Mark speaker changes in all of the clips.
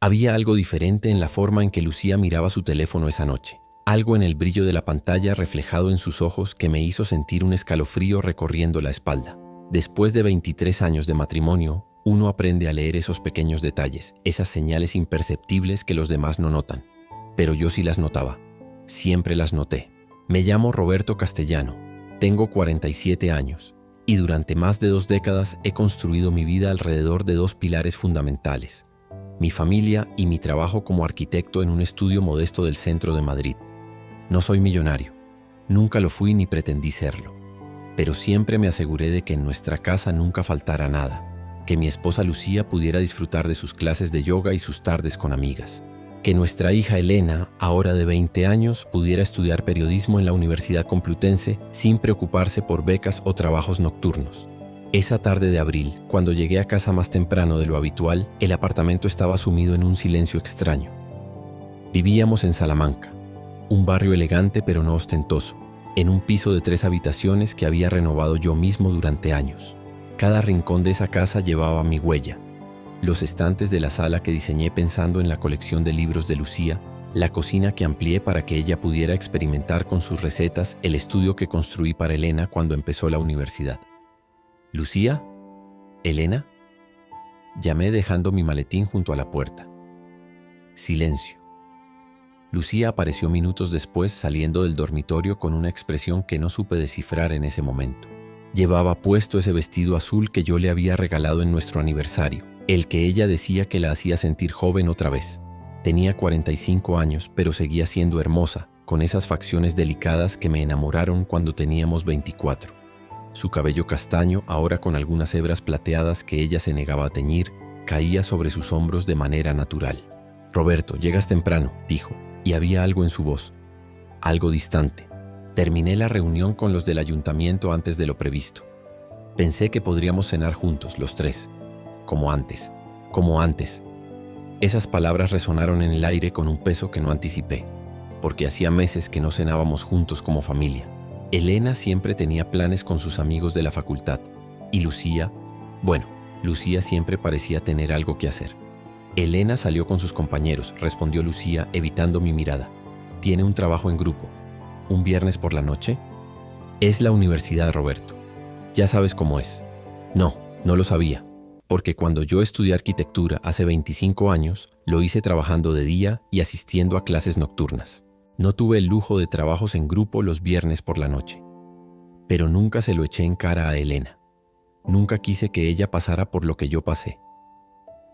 Speaker 1: Había algo diferente en la forma en que Lucía miraba su teléfono esa noche. Algo en el brillo de la pantalla reflejado en sus ojos que me hizo sentir un escalofrío recorriendo la espalda. Después de 23 años de matrimonio, uno aprende a leer esos pequeños detalles, esas señales imperceptibles que los demás no notan. Pero yo sí las notaba. Siempre las noté. Me llamo Roberto Castellano. Tengo 47 años. Y durante más de 2 décadas he construido mi vida alrededor de 2 pilares fundamentales: mi familia y mi trabajo como arquitecto en un estudio modesto del centro de Madrid. No soy millonario, nunca lo fui ni pretendí serlo, pero siempre me aseguré de que en nuestra casa nunca faltara nada, que mi esposa Lucía pudiera disfrutar de sus clases de yoga y sus tardes con amigas, que nuestra hija Elena, ahora de 20 años, pudiera estudiar periodismo en la Universidad Complutense sin preocuparse por becas o trabajos nocturnos. Esa tarde de abril, cuando llegué a casa más temprano de lo habitual, el apartamento estaba sumido en un silencio extraño. Vivíamos en Salamanca, un barrio elegante pero no ostentoso, en un piso de 3 habitaciones que había renovado yo mismo durante años. Cada rincón de esa casa llevaba mi huella. Los estantes de la sala que diseñé pensando en la colección de libros de Lucía, la cocina que amplié para que ella pudiera experimentar con sus recetas, el estudio que construí para Elena cuando empezó la universidad. ¿Lucía? ¿Elena? Llamé dejando mi maletín junto a la puerta. Silencio. Lucía apareció minutos después saliendo del dormitorio con una expresión que no supe descifrar en ese momento. Llevaba puesto ese vestido azul que yo le había regalado en nuestro aniversario, el que ella decía que la hacía sentir joven otra vez. Tenía 45 años, pero seguía siendo hermosa, con esas facciones delicadas que me enamoraron cuando teníamos 24. Su cabello castaño, ahora con algunas hebras plateadas que ella se negaba a teñir, caía sobre sus hombros de manera natural. «Roberto, llegas temprano», dijo, y había algo en su voz, algo distante. Terminé la reunión con los del ayuntamiento antes de lo previsto. Pensé que podríamos cenar juntos, los 3. Como antes. Esas palabras resonaron en el aire con un peso que no anticipé, porque hacía meses que no cenábamos juntos como familia. Elena siempre tenía planes con sus amigos de la facultad, y Lucía siempre parecía tener algo que hacer. Elena salió con sus compañeros, respondió Lucía, evitando mi mirada. Tiene un trabajo en grupo. ¿Un viernes por la noche? Es la universidad, Roberto. Ya sabes cómo es. No lo sabía, porque cuando yo estudié arquitectura hace 25 años, lo hice trabajando de día y asistiendo a clases nocturnas. No tuve el lujo de trabajos en grupo los viernes por la noche. Pero nunca se lo eché en cara a Elena. Nunca quise que ella pasara por lo que yo pasé.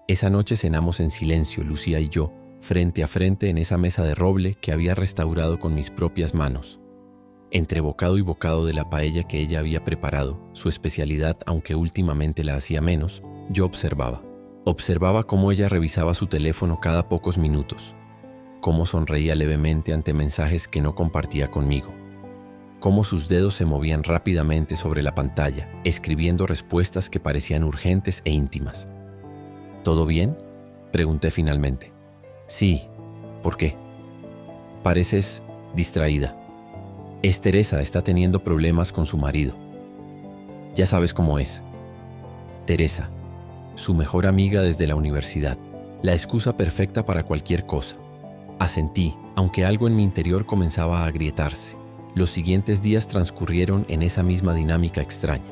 Speaker 1: Esa noche cenamos en silencio, Lucía y yo, frente a frente en esa mesa de roble que había restaurado con mis propias manos. Entre bocado y bocado de la paella que ella había preparado, su especialidad, aunque últimamente la hacía menos, yo observaba cómo ella revisaba su teléfono cada pocos minutos, cómo sonreía levemente ante mensajes que no compartía conmigo, cómo sus dedos se movían rápidamente sobre la pantalla, escribiendo respuestas que parecían urgentes e íntimas. ¿Todo bien?, pregunté finalmente. Sí, ¿por qué? Pareces distraída. Es Teresa, está teniendo problemas con su marido. Ya sabes cómo es. Teresa, su mejor amiga desde la universidad, la excusa perfecta para cualquier cosa. Asentí, aunque algo en mi interior comenzaba a agrietarse. Los siguientes días transcurrieron en esa misma dinámica extraña.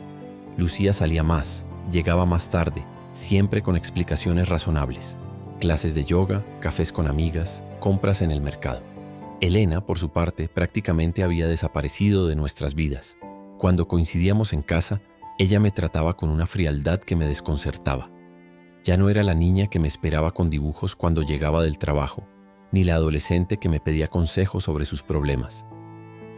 Speaker 1: Lucía salía más, llegaba más tarde, siempre con explicaciones razonables. Clases de yoga, cafés con amigas, compras en el mercado. Elena, por su parte, prácticamente había desaparecido de nuestras vidas. Cuando coincidíamos en casa, ella me trataba con una frialdad que me desconcertaba. Ya no era la niña que me esperaba con dibujos cuando llegaba del trabajo, ni la adolescente que me pedía consejos sobre sus problemas.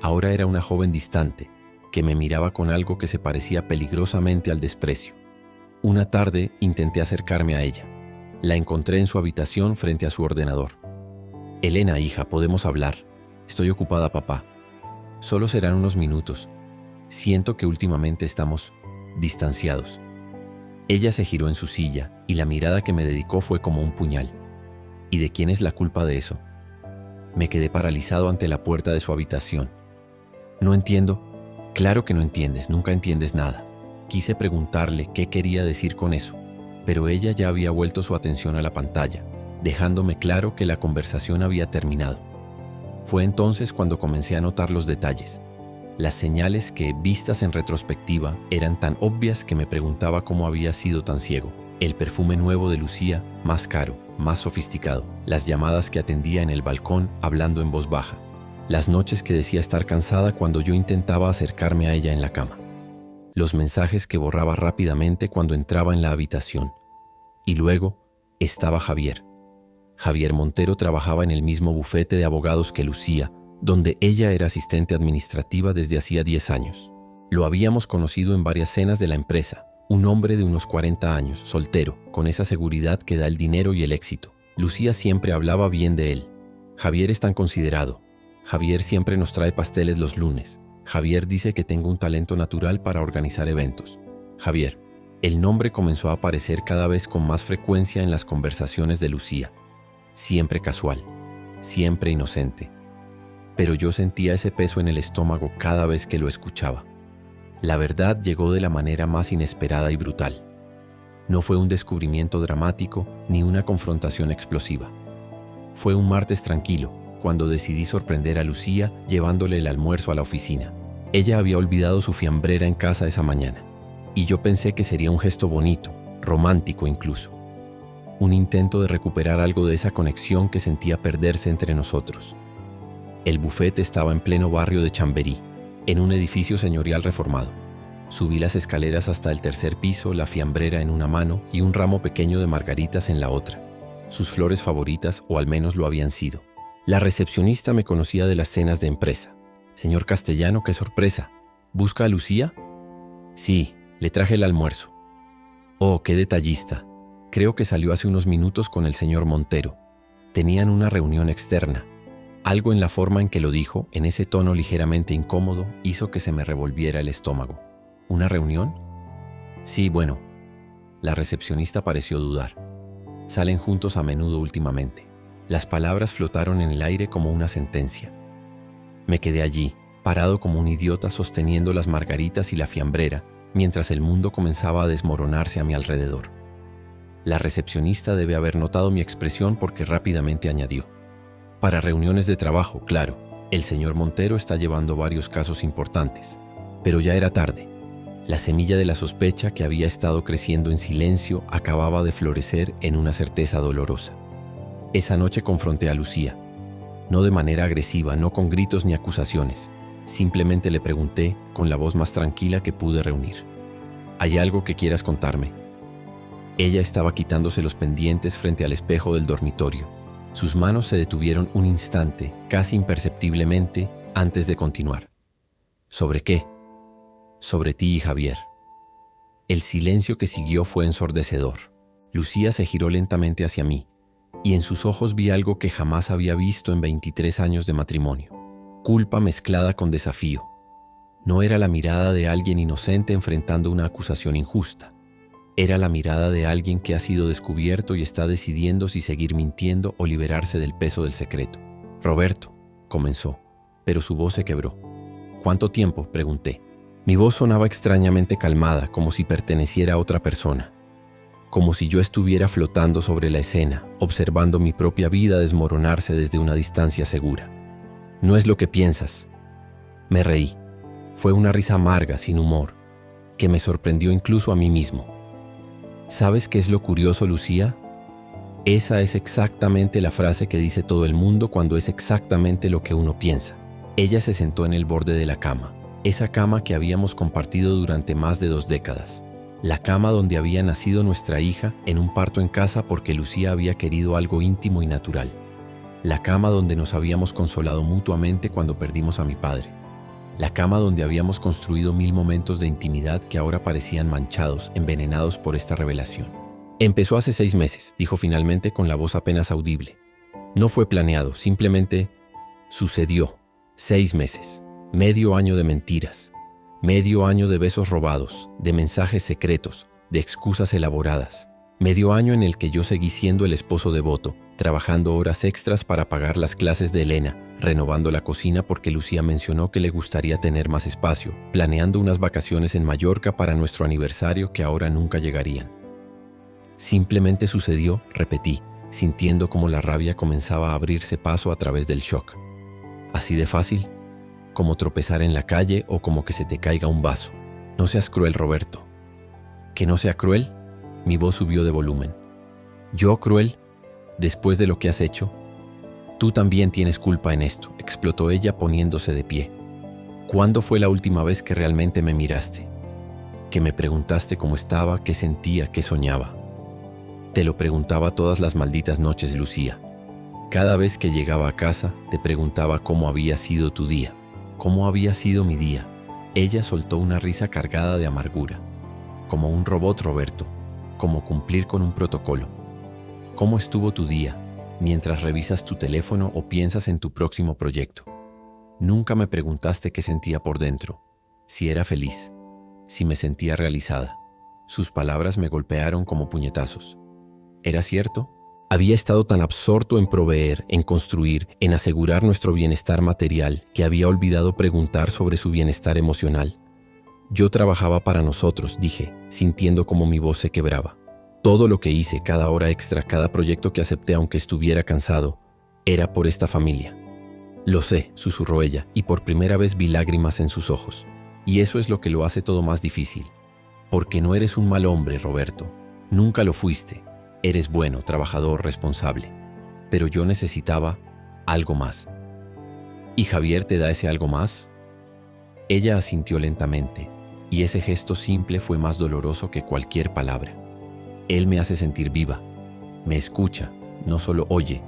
Speaker 1: Ahora era una joven distante, que me miraba con algo que se parecía peligrosamente al desprecio. Una tarde intenté acercarme a ella. La encontré en su habitación frente a su ordenador. «Elena, hija, ¿podemos hablar? Estoy ocupada, papá. Solo serán unos minutos. Siento que últimamente estamos distanciados». Ella se giró en su silla y la mirada que me dedicó fue como un puñal. ¿Y de quién es la culpa de eso? Me quedé paralizado ante la puerta de su habitación. «No entiendo». «Claro que no entiendes, nunca entiendes nada». Quise preguntarle qué quería decir con eso, pero ella ya había vuelto su atención a la pantalla, dejándome claro que la conversación había terminado. Fue entonces cuando comencé a notar los detalles, las señales que, vistas en retrospectiva, eran tan obvias que me preguntaba cómo había sido tan ciego. El perfume nuevo de Lucía, más caro, más sofisticado, las llamadas que atendía en el balcón hablando en voz baja, las noches que decía estar cansada cuando yo intentaba acercarme a ella en la cama, los mensajes que borraba rápidamente cuando entraba en la habitación. Y luego estaba Javier. Javier Montero trabajaba en el mismo bufete de abogados que Lucía, donde ella era asistente administrativa desde hacía 10 años. Lo habíamos conocido en varias cenas de la empresa, un hombre de unos 40 años, soltero, con esa seguridad que da el dinero y el éxito. Lucía siempre hablaba bien de él. Javier es tan considerado. Javier siempre nos trae pasteles los lunes. Javier dice que tengo un talento natural para organizar eventos. Javier. El nombre comenzó a aparecer cada vez con más frecuencia en las conversaciones de Lucía. Siempre casual, siempre inocente. Pero yo sentía ese peso en el estómago cada vez que lo escuchaba. La verdad llegó de la manera más inesperada y brutal. No fue un descubrimiento dramático ni una confrontación explosiva. Fue un martes tranquilo, cuando decidí sorprender a Lucía llevándole el almuerzo a la oficina. Ella había olvidado su fiambrera en casa esa mañana, y yo pensé que sería un gesto bonito, romántico incluso. Un intento de recuperar algo de esa conexión que sentía perderse entre nosotros. El bufete estaba en pleno barrio de Chamberí, en un edificio señorial reformado. Subí las escaleras hasta el tercer piso, la fiambrera en una mano y un ramo pequeño de margaritas en la otra. Sus flores favoritas, o al menos lo habían sido. La recepcionista me conocía de las cenas de empresa. «Señor Castellano, qué sorpresa. ¿Busca a Lucía?» «Sí, le traje el almuerzo». «Oh, qué detallista. Creo que salió hace unos minutos con el señor Montero. Tenían una reunión externa». Algo en la forma en que lo dijo, en ese tono ligeramente incómodo, hizo que se me revolviera el estómago. ¿Una reunión? Sí, bueno. La recepcionista pareció dudar. Salen juntos a menudo últimamente. Las palabras flotaron en el aire como una sentencia. Me quedé allí, parado como un idiota sosteniendo las margaritas y la fiambrera, mientras el mundo comenzaba a desmoronarse a mi alrededor. La recepcionista debe haber notado mi expresión porque rápidamente añadió. Para reuniones de trabajo, claro. El señor Montero está llevando varios casos importantes. Pero ya era tarde. La semilla de la sospecha que había estado creciendo en silencio acababa de florecer en una certeza dolorosa. Esa noche confronté a Lucía. No de manera agresiva, no con gritos ni acusaciones. Simplemente le pregunté, con la voz más tranquila que pude reunir. ¿Hay algo que quieras contarme? Ella estaba quitándose los pendientes frente al espejo del dormitorio. Sus manos se detuvieron un instante, casi imperceptiblemente, antes de continuar. ¿Sobre qué? Sobre ti y Javier. El silencio que siguió fue ensordecedor. Lucía se giró lentamente hacia mí, y en sus ojos vi algo que jamás había visto en 23 años de matrimonio. Culpa mezclada con desafío. No era la mirada de alguien inocente enfrentando una acusación injusta. Era la mirada de alguien que ha sido descubierto y está decidiendo si seguir mintiendo o liberarse del peso del secreto. «Roberto», comenzó, pero su voz se quebró. «¿Cuánto tiempo?», pregunté. Mi voz sonaba extrañamente calmada, como si perteneciera a otra persona. Como si yo estuviera flotando sobre la escena, observando mi propia vida desmoronarse desde una distancia segura. «No es lo que piensas». Me reí. Fue una risa amarga, sin humor, que me sorprendió incluso a mí mismo. ¿Sabes qué es lo curioso, Lucía? Esa es exactamente la frase que dice todo el mundo cuando es exactamente lo que uno piensa. Ella se sentó en el borde de la cama, esa cama que habíamos compartido durante más de 2 décadas. La cama donde había nacido nuestra hija en un parto en casa porque Lucía había querido algo íntimo y natural. La cama donde nos habíamos consolado mutuamente cuando perdimos a mi padre. La cama donde habíamos construido 1000 momentos de intimidad que ahora parecían manchados, envenenados por esta revelación. Empezó hace 6 meses, dijo finalmente con la voz apenas audible. No fue planeado, simplemente sucedió. 6 meses, medio año de mentiras, medio año de besos robados, de mensajes secretos, de excusas elaboradas. Medio año en el que yo seguí siendo el esposo devoto, trabajando horas extras para pagar las clases de Elena, renovando la cocina porque Lucía mencionó que le gustaría tener más espacio, planeando unas vacaciones en Mallorca para nuestro aniversario que ahora nunca llegarían. Simplemente sucedió, repetí, sintiendo como la rabia comenzaba a abrirse paso a través del shock. Así de fácil, como tropezar en la calle o como que se te caiga un vaso. No seas cruel, Roberto. ¿Que no sea cruel? Mi voz subió de volumen. ¿Yo cruel? Después de lo que has hecho. Tú también tienes culpa en esto, explotó ella poniéndose de pie. ¿Cuándo fue la última vez que realmente me miraste? Que me preguntaste cómo estaba, qué sentía, qué soñaba. Te lo preguntaba todas las malditas noches, Lucía. Cada vez que llegaba a casa, te preguntaba cómo había sido tu día, cómo había sido mi día. Ella soltó una risa cargada de amargura. Como un robot, Roberto, como cumplir con un protocolo. ¿Cómo estuvo tu día mientras revisas tu teléfono o piensas en tu próximo proyecto? Nunca me preguntaste qué sentía por dentro, si era feliz, si me sentía realizada. Sus palabras me golpearon como puñetazos. ¿Era cierto? Había estado tan absorto en proveer, en construir, en asegurar nuestro bienestar material, que había olvidado preguntar sobre su bienestar emocional. Yo trabajaba para nosotros, dije, sintiendo como mi voz se quebraba. Todo lo que hice, cada hora extra, cada proyecto que acepté aunque estuviera cansado, era por esta familia. Lo sé, susurró ella, y por primera vez vi lágrimas en sus ojos. Y eso es lo que lo hace todo más difícil. Porque no eres un mal hombre, Roberto. Nunca lo fuiste. Eres bueno, trabajador, responsable. Pero yo necesitaba algo más. ¿Y Javier te da ese algo más? Ella asintió lentamente, y ese gesto simple fue más doloroso que cualquier palabra. Él me hace sentir viva. Me escucha, no solo oye.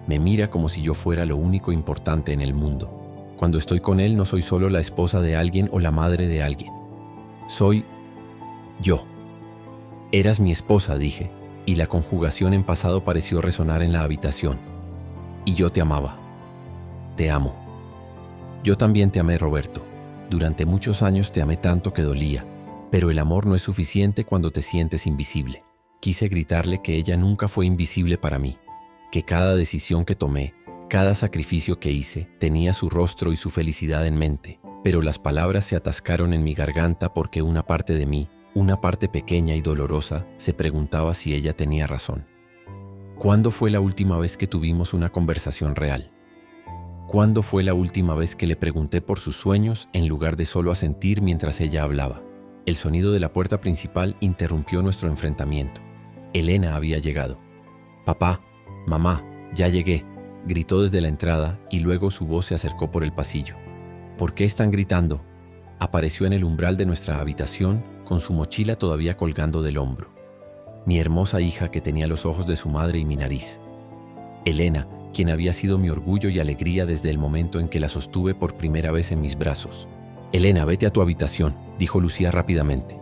Speaker 1: Me mira como si yo fuera lo único importante en el mundo. Cuando estoy con él no soy solo la esposa de alguien o la madre de alguien. Soy yo. Eras mi esposa, dije, y la conjugación en pasado pareció resonar en la habitación. Y yo te amaba. Te amo. Yo también te amé, Roberto. Durante muchos años te amé tanto que dolía, pero el amor no es suficiente cuando te sientes invisible. Quise gritarle que ella nunca fue invisible para mí, que cada decisión que tomé, cada sacrificio que hice, tenía su rostro y su felicidad en mente, pero las palabras se atascaron en mi garganta porque una parte de mí, una parte pequeña y dolorosa, se preguntaba si ella tenía razón. ¿Cuándo fue la última vez que tuvimos una conversación real? ¿Cuándo fue la última vez que le pregunté por sus sueños en lugar de solo asentir mientras ella hablaba? El sonido de la puerta principal interrumpió nuestro enfrentamiento. Elena había llegado. «Papá, mamá, ya llegué», gritó desde la entrada y luego su voz se acercó por el pasillo. «¿Por qué están gritando?». Apareció en el umbral de nuestra habitación con su mochila todavía colgando del hombro. Mi hermosa hija que tenía los ojos de su madre y mi nariz. Elena, quien había sido mi orgullo y alegría desde el momento en que la sostuve por primera vez en mis brazos. «Elena, vete a tu habitación», dijo Lucía rápidamente.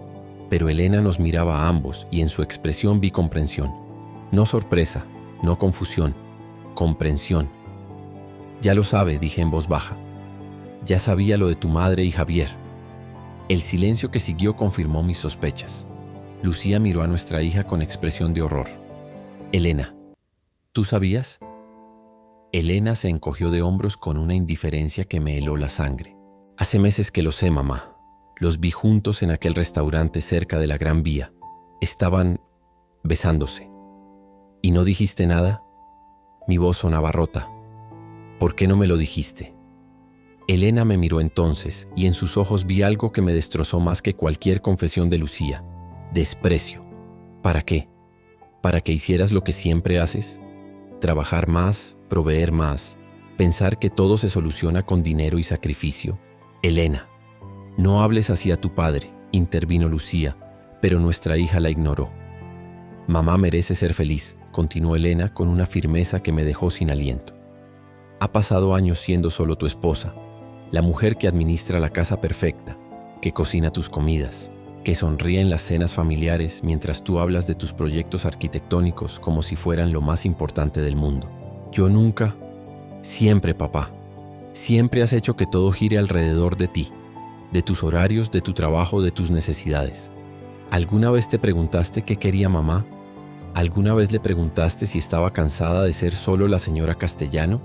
Speaker 1: Pero Elena nos miraba a ambos y en su expresión vi comprensión. No sorpresa, no confusión, comprensión. «Ya lo sabe», dije en voz baja. «Ya sabía lo de tu madre y Javier». El silencio que siguió confirmó mis sospechas. Lucía miró a nuestra hija con expresión de horror. «Elena, ¿tú sabías?». Elena se encogió de hombros con una indiferencia que me heló la sangre. «Hace meses que lo sé, mamá. Los vi juntos en aquel restaurante cerca de la Gran Vía. Estaban besándose. ¿Y no dijiste nada?». Mi voz sonaba rota. «¿Por qué no me lo dijiste?». Elena me miró entonces y en sus ojos vi algo que me destrozó más que cualquier confesión de Lucía. Desprecio. ¿Para qué? ¿Para que hicieras lo que siempre haces? Trabajar más, proveer más, pensar que todo se soluciona con dinero y sacrificio. Elena, no hables así a tu padre, intervino Lucía, pero nuestra hija la ignoró. Mamá merece ser feliz, continuó Elena con una firmeza que me dejó sin aliento. Ha pasado años siendo solo tu esposa, la mujer que administra la casa perfecta, que cocina tus comidas, que sonríe en las cenas familiares mientras tú hablas de tus proyectos arquitectónicos como si fueran lo más importante del mundo. Yo nunca, siempre, papá, siempre has hecho que todo gire alrededor de ti, de tus horarios, de tu trabajo, de tus necesidades. ¿Alguna vez te preguntaste qué quería mamá? ¿Alguna vez le preguntaste si estaba cansada de ser solo la señora Castellano?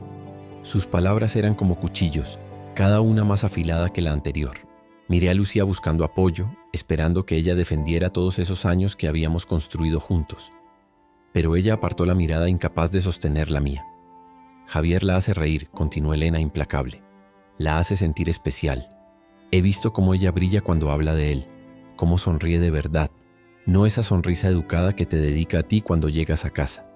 Speaker 1: Sus palabras eran como cuchillos, cada una más afilada que la anterior. Miré a Lucía buscando apoyo, esperando que ella defendiera todos esos años que habíamos construido juntos. pero ella apartó la mirada incapaz de sostener la mía. Javier la hace reír, continuó Elena implacable. La hace sentir especial. He visto cómo ella brilla cuando habla de él, cómo sonríe de verdad, no esa sonrisa educada que te dedica a ti cuando llegas a casa.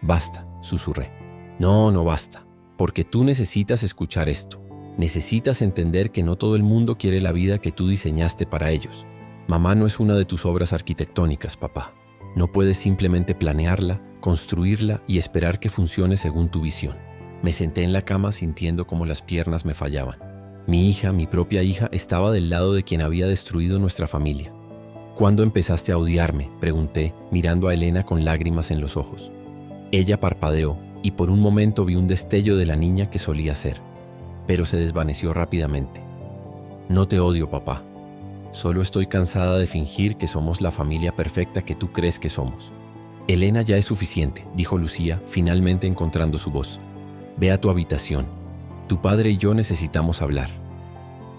Speaker 1: Basta, susurré. No, no basta, porque tú necesitas escuchar esto. Necesitas entender que no todo el mundo quiere la vida que tú diseñaste para ellos. Mamá no es una de tus obras arquitectónicas, papá. No puedes simplemente planearla, construirla y esperar que funcione según tu visión. Me senté en la cama sintiendo como las piernas me fallaban. Mi hija, mi propia hija, estaba del lado de quien había destruido nuestra familia. ¿Cuándo empezaste a odiarme?, pregunté, mirando a Elena con lágrimas en los ojos. Ella parpadeó y por un momento vi un destello de la niña que solía ser, pero se desvaneció rápidamente. No te odio, papá. Solo estoy cansada de fingir que somos la familia perfecta que tú crees que somos. Elena, ya es suficiente, dijo Lucía, finalmente encontrando su voz. Ve a tu habitación. Tu padre y yo necesitamos hablar.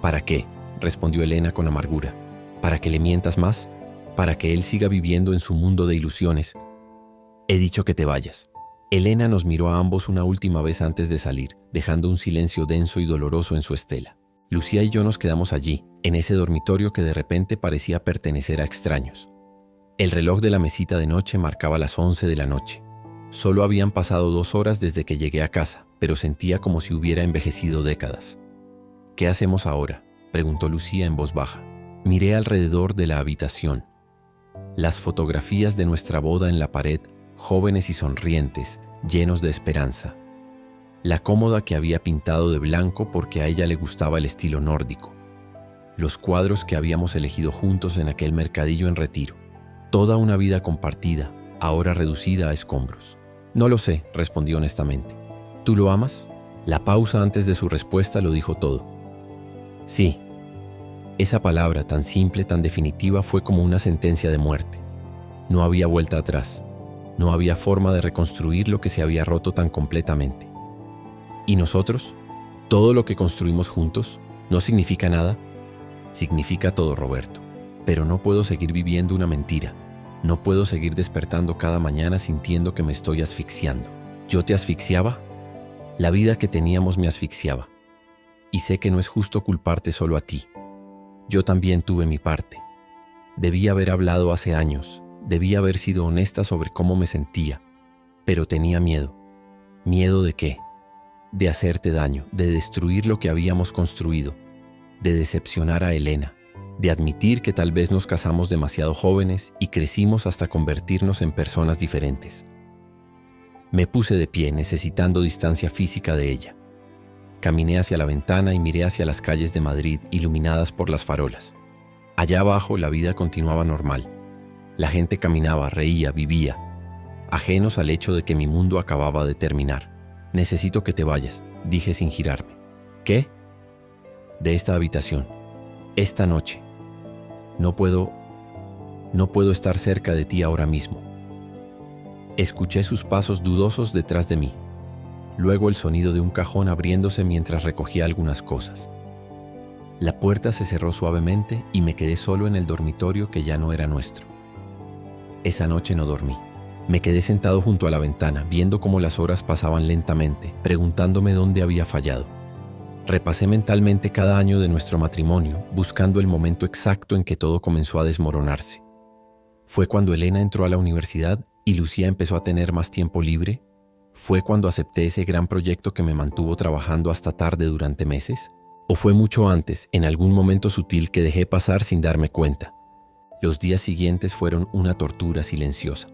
Speaker 1: ¿Para qué?, respondió Elena con amargura. ¿Para que le mientas más? ¿Para que él siga viviendo en su mundo de ilusiones? He dicho que te vayas. Elena nos miró a ambos una última vez antes de salir, dejando un silencio denso y doloroso en su estela. Lucía y yo nos quedamos allí, en ese dormitorio que de repente parecía pertenecer a extraños. El reloj de la mesita de noche marcaba las 11 de la noche. Solo habían pasado 2 horas desde que llegué a casa, pero sentía como si hubiera envejecido décadas. ¿Qué hacemos ahora?, preguntó Lucía en voz baja. Miré alrededor de la habitación. Las fotografías de nuestra boda en la pared, jóvenes y sonrientes, llenos de esperanza. La cómoda que había pintado de blanco porque a ella le gustaba el estilo nórdico. Los cuadros que habíamos elegido juntos en aquel mercadillo en Retiro. Toda una vida compartida, ahora reducida a escombros. No lo sé, respondí honestamente. ¿Tú lo amas? La pausa antes de su respuesta lo dijo todo. Sí. Esa palabra tan simple, tan definitiva, fue como una sentencia de muerte. No había vuelta atrás. No había forma de reconstruir lo que se había roto tan completamente. ¿Y nosotros? ¿Todo lo que construimos juntos no significa nada? Significa todo, Roberto. Pero no puedo seguir viviendo una mentira. No puedo seguir despertando cada mañana sintiendo que me estoy asfixiando. ¿Yo te asfixiaba? La vida que teníamos me asfixiaba. Y sé que no es justo culparte solo a ti. Yo también tuve mi parte. Debí haber hablado hace años. Debí haber sido honesta sobre cómo me sentía. Pero tenía miedo. ¿Miedo de qué? De hacerte daño, de destruir lo que habíamos construido, de decepcionar a Elena, de admitir que tal vez nos casamos demasiado jóvenes y crecimos hasta convertirnos en personas diferentes. Me puse de pie, necesitando distancia física de ella. Caminé hacia la ventana y miré hacia las calles de Madrid iluminadas por las farolas. Allá abajo la vida continuaba normal. La gente caminaba, reía, vivía, ajenos al hecho de que mi mundo acababa de terminar. Necesito que te vayas, dije sin girarme. ¿Qué? De esta habitación. Esta noche. No puedo estar cerca de ti ahora mismo. Escuché sus pasos dudosos detrás de mí. Luego el sonido de un cajón abriéndose mientras recogía algunas cosas. La puerta se cerró suavemente y me quedé solo en el dormitorio que ya no era nuestro. Esa noche no dormí. Me quedé sentado junto a la ventana, viendo cómo las horas pasaban lentamente, preguntándome dónde había fallado. Repasé mentalmente cada año de nuestro matrimonio, buscando el momento exacto en que todo comenzó a desmoronarse. ¿Fue cuando Elena entró a la universidad y Lucía empezó a tener más tiempo libre? ¿Fue cuando acepté ese gran proyecto que me mantuvo trabajando hasta tarde durante meses? ¿O fue mucho antes, en algún momento sutil que dejé pasar sin darme cuenta? Los días siguientes fueron una tortura silenciosa.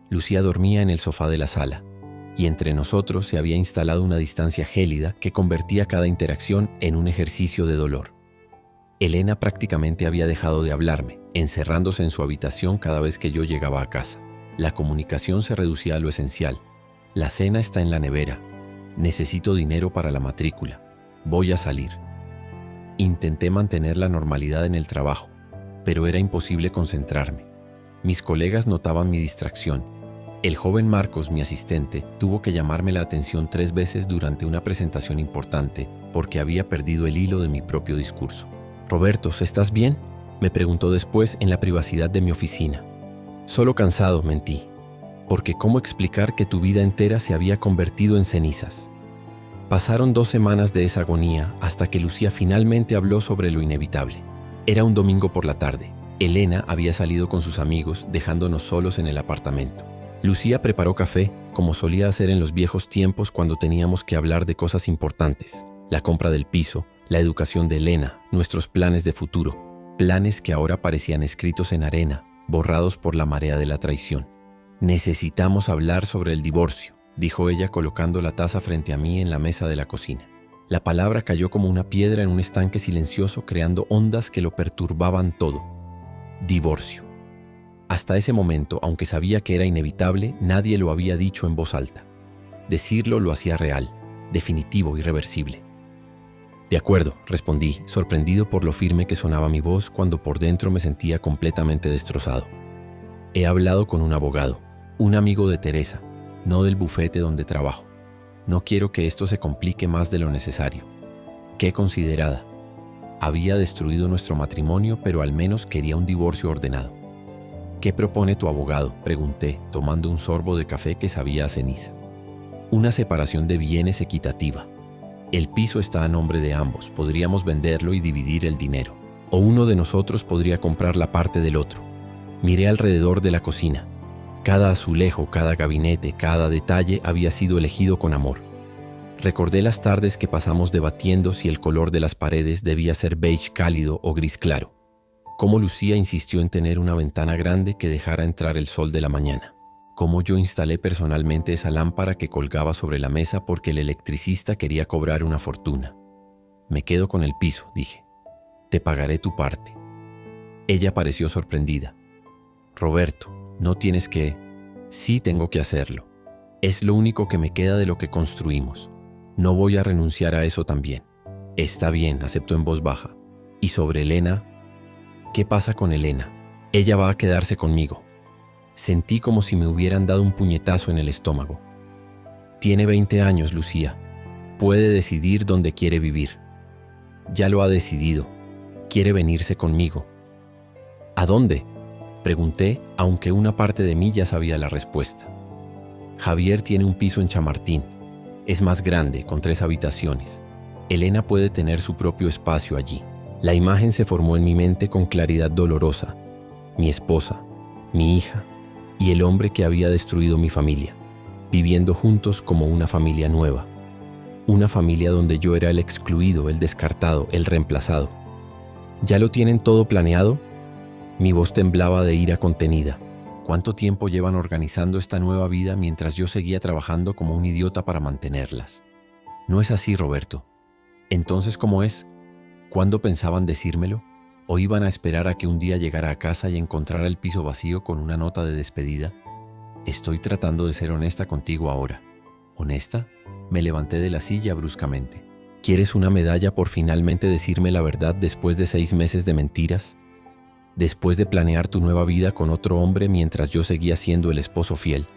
Speaker 1: Lucía dormía en el sofá de la sala, y entre nosotros se había instalado una distancia gélida que convertía cada interacción en un ejercicio de dolor. Elena prácticamente había dejado de hablarme, encerrándose en su habitación cada vez que yo llegaba a casa. La comunicación se reducía a lo esencial. La cena está en la nevera. Necesito dinero para la matrícula. Voy a salir. Intenté mantener la normalidad en el trabajo, pero era imposible concentrarme. Mis colegas notaban mi distracción. El joven Marcos, mi asistente, tuvo que llamarme la atención 3 veces durante una presentación importante porque había perdido el hilo de mi propio discurso. «Roberto, ¿estás bien?», me preguntó después en la privacidad de mi oficina. «Solo cansado», mentí. porque ¿cómo explicar que tu vida entera se había convertido en cenizas? Pasaron 2 semanas de esa agonía hasta que Lucía finalmente habló sobre lo inevitable. Era un domingo por la tarde. Elena había salido con sus amigos, dejándonos solos en el apartamento. Lucía preparó café, como solía hacer en los viejos tiempos cuando teníamos que hablar de cosas importantes. La compra del piso, la educación de Elena, nuestros planes de futuro. Planes que ahora parecían escritos en arena, borrados por la marea de la traición. «Necesitamos hablar sobre el divorcio», dijo ella colocando la taza frente a mí en la mesa de la cocina. La palabra cayó como una piedra en un estanque silencioso, creando ondas que lo perturbaban todo. Divorcio. Hasta ese momento, aunque sabía que era inevitable, nadie lo había dicho en voz alta. Decirlo lo hacía real, definitivo, irreversible. «De acuerdo», respondí, sorprendido por lo firme que sonaba mi voz cuando por dentro me sentía completamente destrozado. «He hablado con un abogado, un amigo de Teresa, no del bufete donde trabajo. No quiero que esto se complique más de lo necesario. Qué considerada. Había destruido nuestro matrimonio, pero al menos quería un divorcio ordenado». «¿Qué propone tu abogado?», pregunté, tomando un sorbo de café que sabía a ceniza. «Una separación de bienes equitativa. El piso está a nombre de ambos, podríamos venderlo y dividir el dinero. O uno de nosotros podría comprar la parte del otro». Miré alrededor de la cocina. Cada azulejo, cada gabinete, cada detalle había sido elegido con amor. Recordé las tardes que pasamos debatiendo si el color de las paredes debía ser beige cálido o gris claro. Cómo Lucía insistió en tener una ventana grande que dejara entrar el sol de la mañana. Cómo yo instalé personalmente esa lámpara que colgaba sobre la mesa porque el electricista quería cobrar una fortuna. «Me quedo con el piso», dije. «Te pagaré tu parte». Ella pareció sorprendida. «Roberto, no tienes que...». «Sí, tengo que hacerlo. Es lo único que me queda de lo que construimos. No voy a renunciar a eso también». «Está bien», aceptó en voz baja. «¿Y sobre Elena? ¿Qué pasa con Elena? Ella va a quedarse conmigo». Sentí como si me hubieran dado un puñetazo en el estómago. «Tiene 20 años, Lucía. Puede decidir dónde quiere vivir. Ya lo ha decidido. Quiere venirse conmigo». «¿A dónde?», pregunté, aunque una parte de mí ya sabía la respuesta. «Javier tiene un piso en Chamartín. Es más grande, con 3 habitaciones. Elena puede tener su propio espacio allí». La imagen se formó en mi mente con claridad dolorosa. Mi esposa, mi hija y el hombre que había destruido mi familia, viviendo juntos como una familia nueva. Una familia donde yo era el excluido, el descartado, el reemplazado. «¿Ya lo tienen todo planeado?». Mi voz temblaba de ira contenida. ¿Cuánto tiempo llevan organizando esta nueva vida mientras yo seguía trabajando como un idiota para mantenerlas? «No es así, Roberto». «Entonces, ¿cómo es? ¿Cuándo pensaban decírmelo? ¿O iban a esperar a que un día llegara a casa y encontrara el piso vacío con una nota de despedida? Estoy tratando de ser honesta contigo ahora». «¿Honesta?». Me levanté de la silla bruscamente. ¿Quieres una medalla por finalmente decirme la verdad después de 6 meses de mentiras? Después de planear tu nueva vida con otro hombre mientras yo seguía siendo el esposo fiel».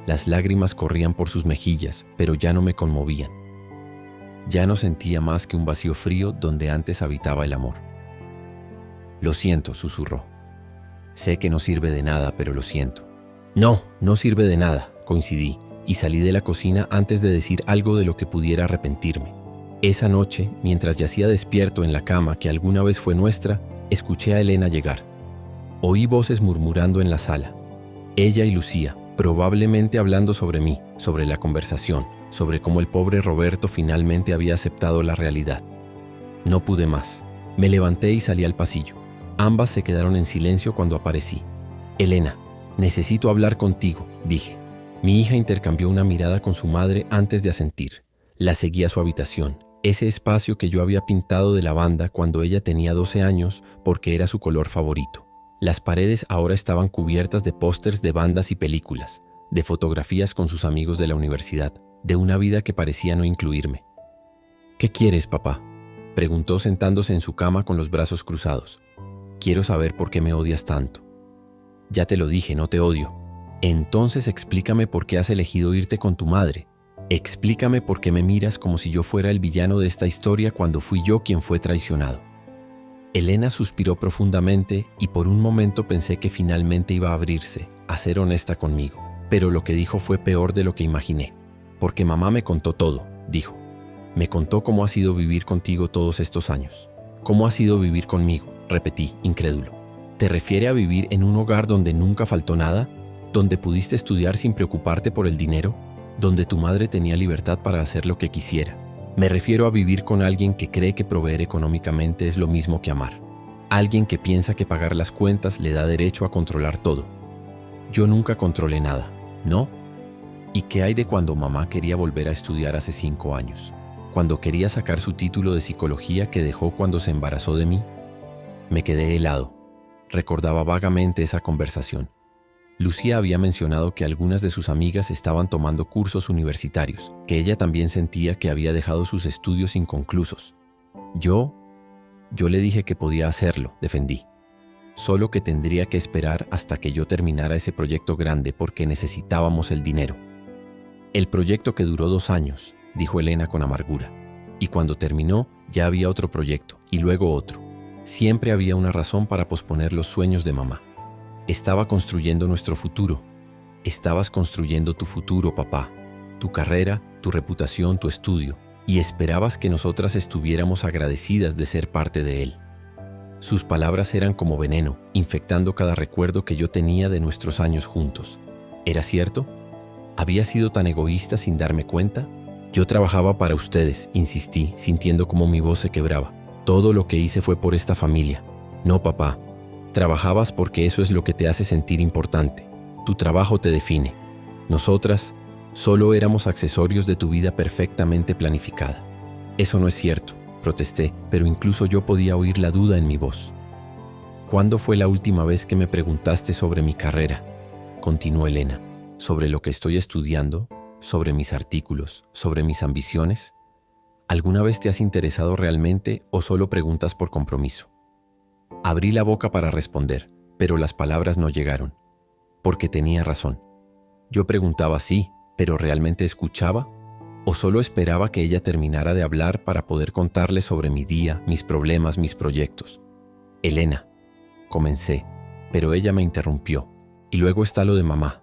Speaker 1: Las lágrimas corrían por sus mejillas, pero ya no me conmovían. Ya no sentía más que un vacío frío donde antes habitaba el amor. «Lo siento», susurró. «Sé que no sirve de nada, pero lo siento». «No, no sirve de nada», coincidí, y salí de la cocina antes de decir algo de lo que pudiera arrepentirme. Esa noche, mientras yacía despierto en la cama que alguna vez fue nuestra, escuché a Elena llegar. Oí voces murmurando en la sala. Ella y Lucía, probablemente hablando sobre mí, sobre la conversación, sobre cómo el pobre Roberto finalmente había aceptado la realidad. No pude más. Me levanté y salí al pasillo. Ambas se quedaron en silencio cuando aparecí. «Elena, necesito hablar contigo», dije. Mi hija intercambió una mirada con su madre antes de asentir. La seguí a su habitación, ese espacio que yo había pintado de lavanda cuando ella tenía 12 años porque era su color favorito. Las paredes ahora estaban cubiertas de pósters de bandas y películas, de fotografías con sus amigos de la universidad, de una vida que parecía no incluirme. «¿Qué quieres, papá?», preguntó sentándose en su cama con los brazos cruzados. «Quiero saber por qué me odias tanto». «Ya te lo dije, no te odio». «Entonces explícame por qué has elegido irte con tu madre. Explícame por qué me miras como si yo fuera el villano de esta historia cuando fui yo quien fue traicionado». Elena suspiró profundamente y por un momento pensé que finalmente iba a abrirse, a ser honesta conmigo. Pero lo que dijo fue peor de lo que imaginé. Porque mamá me contó todo, dijo. Me contó cómo ha sido vivir contigo todos estos años. ¿Cómo ha sido vivir conmigo?, repetí, incrédulo. ¿Te refiere a vivir en un hogar donde nunca faltó nada? ¿Donde pudiste estudiar sin preocuparte por el dinero? ¿Donde tu madre tenía libertad para hacer lo que quisiera? Me refiero a vivir con alguien que cree que proveer económicamente es lo mismo que amar. Alguien que piensa que pagar las cuentas le da derecho a controlar todo. Yo nunca controlé nada, ¿no? ¿Y qué hay de cuando mamá quería volver a estudiar hace 5 años? Cuando quería sacar su título de psicología que dejó cuando se embarazó de mí. Me quedé helado. Recordaba vagamente esa conversación. Lucía había mencionado que algunas de sus amigas estaban tomando cursos universitarios, que ella también sentía que había dejado sus estudios inconclusos. Yo le dije que podía hacerlo, defendí. Solo que tendría que esperar hasta que yo terminara ese proyecto grande porque necesitábamos el dinero. El proyecto que duró 2 años, dijo Elena con amargura. Y cuando terminó, ya había otro proyecto, y luego otro. Siempre había una razón para posponer los sueños de mamá. Estaba construyendo nuestro futuro. Estabas construyendo tu futuro, papá. Tu carrera, tu reputación, tu estudio. Y esperabas que nosotras estuviéramos agradecidas de ser parte de él. Sus palabras eran como veneno, infectando cada recuerdo que yo tenía de nuestros años juntos. ¿Era cierto? ¿Había sido tan egoísta sin darme cuenta? Yo trabajaba para ustedes, insistí, sintiendo como mi voz se quebraba. Todo lo que hice fue por esta familia. No, papá. Trabajabas porque eso es lo que te hace sentir importante. Tu trabajo te define. Nosotras solo éramos accesorios de tu vida perfectamente planificada. Eso no es cierto, protesté, pero incluso yo podía oír la duda en mi voz. ¿Cuándo fue la última vez que me preguntaste sobre mi carrera?, continuó Elena. ¿Sobre lo que estoy estudiando? ¿Sobre mis artículos? ¿Sobre mis ambiciones? ¿Alguna vez te has interesado realmente o solo preguntas por compromiso? Abrí la boca para responder, pero las palabras no llegaron, porque tenía razón. Yo preguntaba sí, pero ¿realmente escuchaba? ¿O solo esperaba que ella terminara de hablar para poder contarle sobre mi día, mis problemas, mis proyectos? Elena, comencé, pero ella me interrumpió. Y luego está lo de mamá.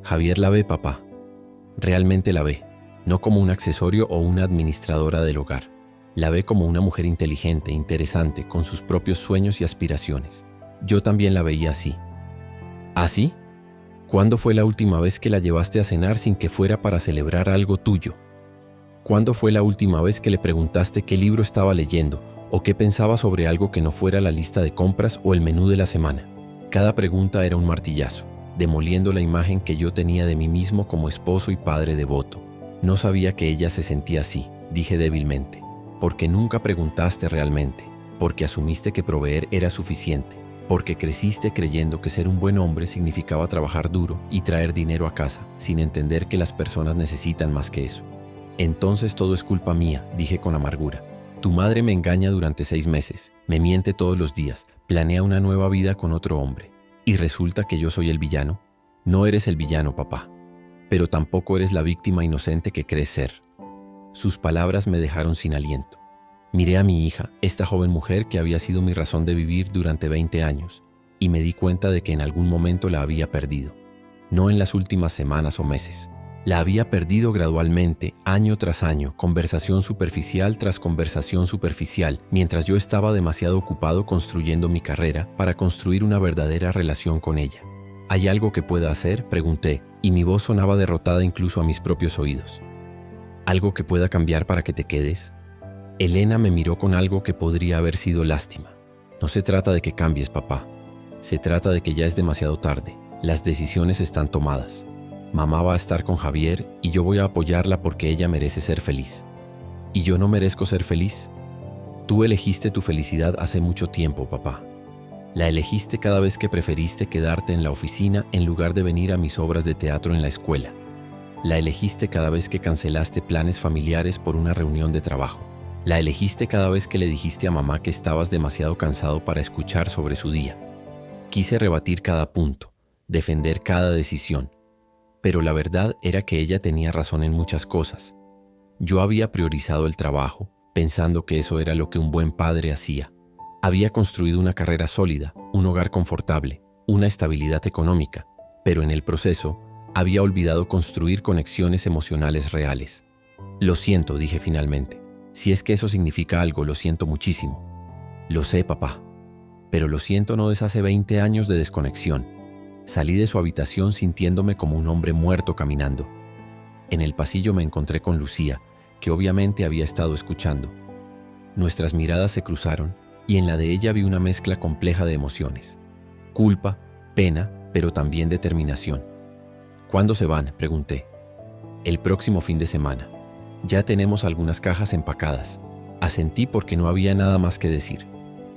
Speaker 1: Javier la ve, papá. Realmente la ve, no como un accesorio o una administradora del hogar. La ve como una mujer inteligente, interesante, con sus propios sueños y aspiraciones. Yo también la veía así. ¿Ah, sí? ¿Cuándo fue la última vez que la llevaste a cenar sin que fuera para celebrar algo tuyo? ¿Cuándo fue la última vez que le preguntaste qué libro estaba leyendo o qué pensaba sobre algo que no fuera la lista de compras o el menú de la semana? Cada pregunta era un martillazo, demoliendo la imagen que yo tenía de mí mismo como esposo y padre devoto. No sabía que ella se sentía así, dije débilmente, porque nunca preguntaste realmente, porque asumiste que proveer era suficiente, porque creciste creyendo que ser un buen hombre significaba trabajar duro y traer dinero a casa, sin entender que las personas necesitan más que eso. Entonces todo es culpa mía, dije con amargura. Tu madre me engaña durante 6 meses, me miente todos los días, planea una nueva vida con otro hombre. ¿Y resulta que yo soy el villano? No eres el villano, papá, pero tampoco eres la víctima inocente que crees ser. Sus palabras me dejaron sin aliento. Miré a mi hija, esta joven mujer que había sido mi razón de vivir durante 20 años, y me di cuenta de que en algún momento la había perdido. No en las últimas semanas o meses. La había perdido gradualmente, año tras año, conversación superficial tras conversación superficial, mientras yo estaba demasiado ocupado construyendo mi carrera para construir una verdadera relación con ella. ¿Hay algo que pueda hacer?, pregunté, y mi voz sonaba derrotada incluso a mis propios oídos. ¿Algo que pueda cambiar para que te quedes? Elena me miró con algo que podría haber sido lástima. No se trata de que cambies, papá. Se trata de que ya es demasiado tarde. Las decisiones están tomadas. Mamá va a estar con Javier y yo voy a apoyarla porque ella merece ser feliz. ¿Y yo no merezco ser feliz? Tú elegiste tu felicidad hace mucho tiempo, papá. La elegiste cada vez que preferiste quedarte en la oficina en lugar de venir a mis obras de teatro en la escuela. La elegiste cada vez que cancelaste planes familiares por una reunión de trabajo. La elegiste cada vez que le dijiste a mamá que estabas demasiado cansado para escuchar sobre su día. Quise rebatir cada punto, defender cada decisión. Pero la verdad era que ella tenía razón en muchas cosas. Yo había priorizado el trabajo, pensando que eso era lo que un buen padre hacía. Había construido una carrera sólida, un hogar confortable, una estabilidad económica, pero en el proceso Había olvidado construir conexiones emocionales reales. Lo siento, dije finalmente. Si es que eso significa algo, lo siento muchísimo. Lo sé, papá. Pero lo siento no es hace 20 años de desconexión. Salí de su habitación sintiéndome como un hombre muerto caminando. En el pasillo me encontré con Lucía, que obviamente había estado escuchando. Nuestras miradas se cruzaron y en la de ella vi una mezcla compleja de emociones. Culpa, pena, pero también determinación. ¿Cuándo se van?, pregunté. El próximo fin de semana. Ya tenemos algunas cajas empacadas. Asentí porque no había nada más que decir.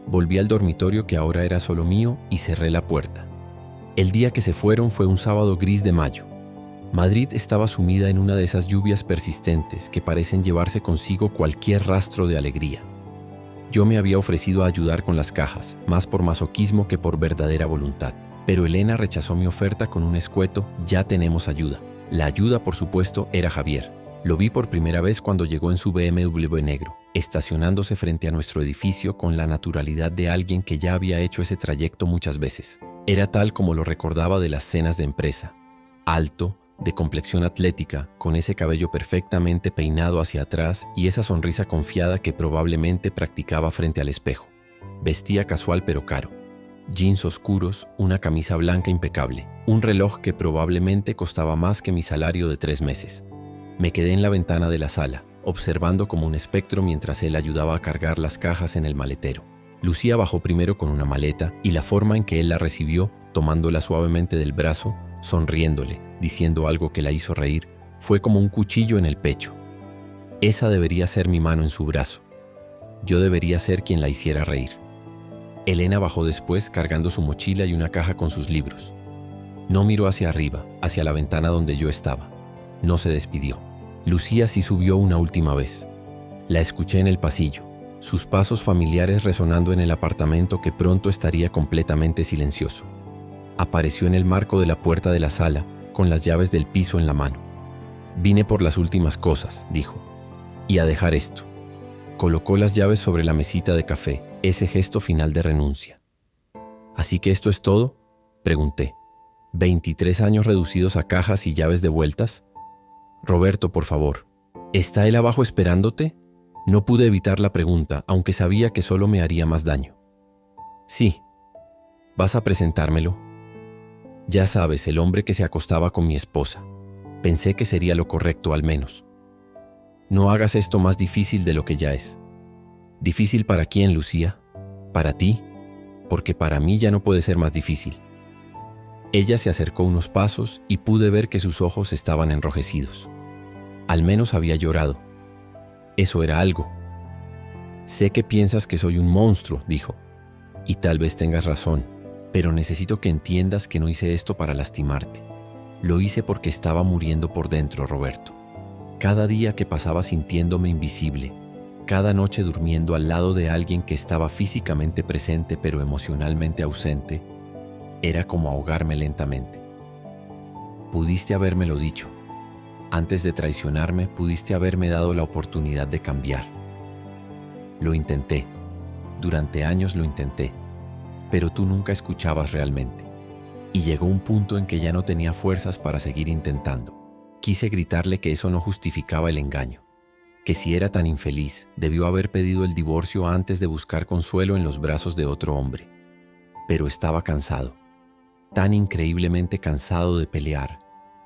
Speaker 1: Volví al dormitorio que ahora era solo mío y cerré la puerta. El día que se fueron fue un sábado gris de mayo. Madrid estaba sumida en una de esas lluvias persistentes que parecen llevarse consigo cualquier rastro de alegría. Yo me había ofrecido a ayudar con las cajas, más por masoquismo que por verdadera voluntad. Pero Elena rechazó mi oferta con un escueto «ya tenemos ayuda». La ayuda, por supuesto, era Javier. Lo vi por primera vez cuando llegó en su BMW negro, estacionándose frente a nuestro edificio con la naturalidad de alguien que ya había hecho ese trayecto muchas veces. Era tal como lo recordaba de las cenas de empresa. Alto, de complexión atlética, con ese cabello perfectamente peinado hacia atrás y esa sonrisa confiada que probablemente practicaba frente al espejo. Vestía casual pero caro. Jeans oscuros, una camisa blanca impecable, un reloj que probablemente costaba más que mi salario de 3 meses. Me quedé en la ventana de la sala, observando como un espectro mientras él ayudaba a cargar las cajas en el maletero. Lucía bajó primero con una maleta y la forma en que él la recibió, tomándola suavemente del brazo, sonriéndole, diciendo algo que la hizo reír, fue como un cuchillo en el pecho. Esa debería ser mi mano en su brazo. Yo debería ser quien la hiciera reír. Elena bajó después cargando su mochila y una caja con sus libros. No miró hacia arriba, hacia la ventana donde yo estaba. No se despidió. Lucía sí subió una última vez. La escuché en el pasillo, sus pasos familiares resonando en el apartamento que pronto estaría completamente silencioso. Apareció en el marco de la puerta de la sala, con las llaves del piso en la mano. «Vine por las últimas cosas», dijo, «y a dejar esto». Colocó las llaves sobre la mesita de café, ese gesto final de renuncia. «¿Así que esto es todo?», pregunté. «¿23 años reducidos a cajas y llaves devueltas? Roberto, por favor, ¿está él abajo esperándote?». No pude evitar la pregunta, aunque sabía que solo me haría más daño. «Sí». «¿Vas a presentármelo?». «Ya sabes, el hombre que se acostaba con mi esposa. Pensé que sería lo correcto al menos». «No hagas esto más difícil de lo que ya es». «¿Difícil para quién, Lucía? ¿Para ti? Porque para mí ya no puede ser más difícil». Ella se acercó unos pasos y pude ver que sus ojos estaban enrojecidos. Al menos había llorado. Eso era algo. «Sé que piensas que soy un monstruo», dijo, «y tal vez tengas razón, pero necesito que entiendas que no hice esto para lastimarte. Lo hice porque estaba muriendo por dentro, Roberto. Cada día que pasaba sintiéndome invisible, cada noche durmiendo al lado de alguien que estaba físicamente presente pero emocionalmente ausente, era como ahogarme lentamente. Pudiste habérmelo dicho. Antes de traicionarme, pudiste haberme dado la oportunidad de cambiar. Lo intenté. Durante años lo intenté. Pero tú nunca escuchabas realmente. Y llegó un punto en que ya no tenía fuerzas para seguir intentando. Quise gritarle que eso no justificaba el engaño. Que si era tan infeliz, debió haber pedido el divorcio antes de buscar consuelo en los brazos de otro hombre. Pero estaba cansado. Tan increíblemente cansado de pelear,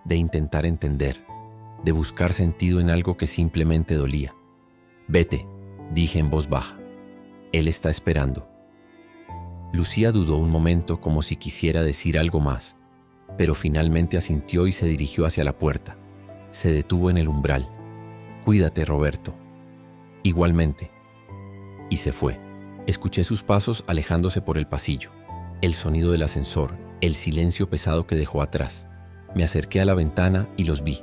Speaker 1: de intentar entender, de buscar sentido en algo que simplemente dolía. «Vete», dije en voz baja. «Él está esperando». Lucía dudó un momento como si quisiera decir algo más, pero finalmente asintió y se dirigió hacia la puerta. Se detuvo en el umbral. «Cuídate, Roberto». «Igualmente». Y se fue. Escuché sus pasos alejándose por el pasillo, el sonido del ascensor, el silencio pesado que dejó atrás. Me acerqué a la ventana y los vi.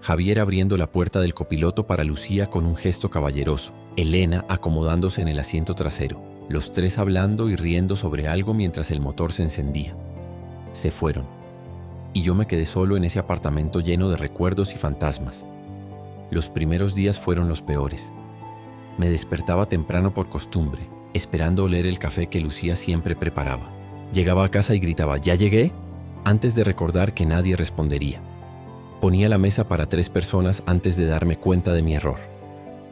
Speaker 1: Javier abriendo la puerta del copiloto para Lucía con un gesto caballeroso, Elena acomodándose en el asiento trasero, los tres hablando y riendo sobre algo mientras el motor se encendía. Se fueron. Y yo me quedé solo en ese apartamento lleno de recuerdos y fantasmas. Los primeros días fueron los peores. Me despertaba temprano por costumbre, esperando oler el café que Lucía siempre preparaba. Llegaba a casa y gritaba «¿Ya llegué?», antes de recordar que nadie respondería. Ponía la mesa para 3 personas antes de darme cuenta de mi error.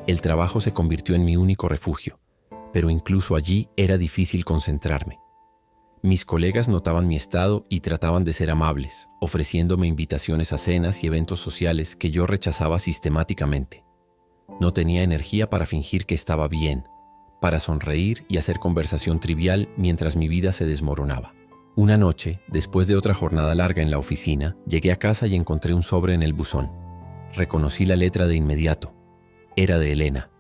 Speaker 1: El trabajo se convirtió en mi único refugio, pero incluso allí era difícil concentrarme. Mis colegas notaban mi estado y trataban de ser amables, ofreciéndome invitaciones a cenas y eventos sociales que yo rechazaba sistemáticamente. No tenía energía para fingir que estaba bien, para sonreír y hacer conversación trivial mientras mi vida se desmoronaba. Una noche, después de otra jornada larga en la oficina, llegué a casa y encontré un sobre en el buzón. Reconocí la letra de inmediato. Era de Elena.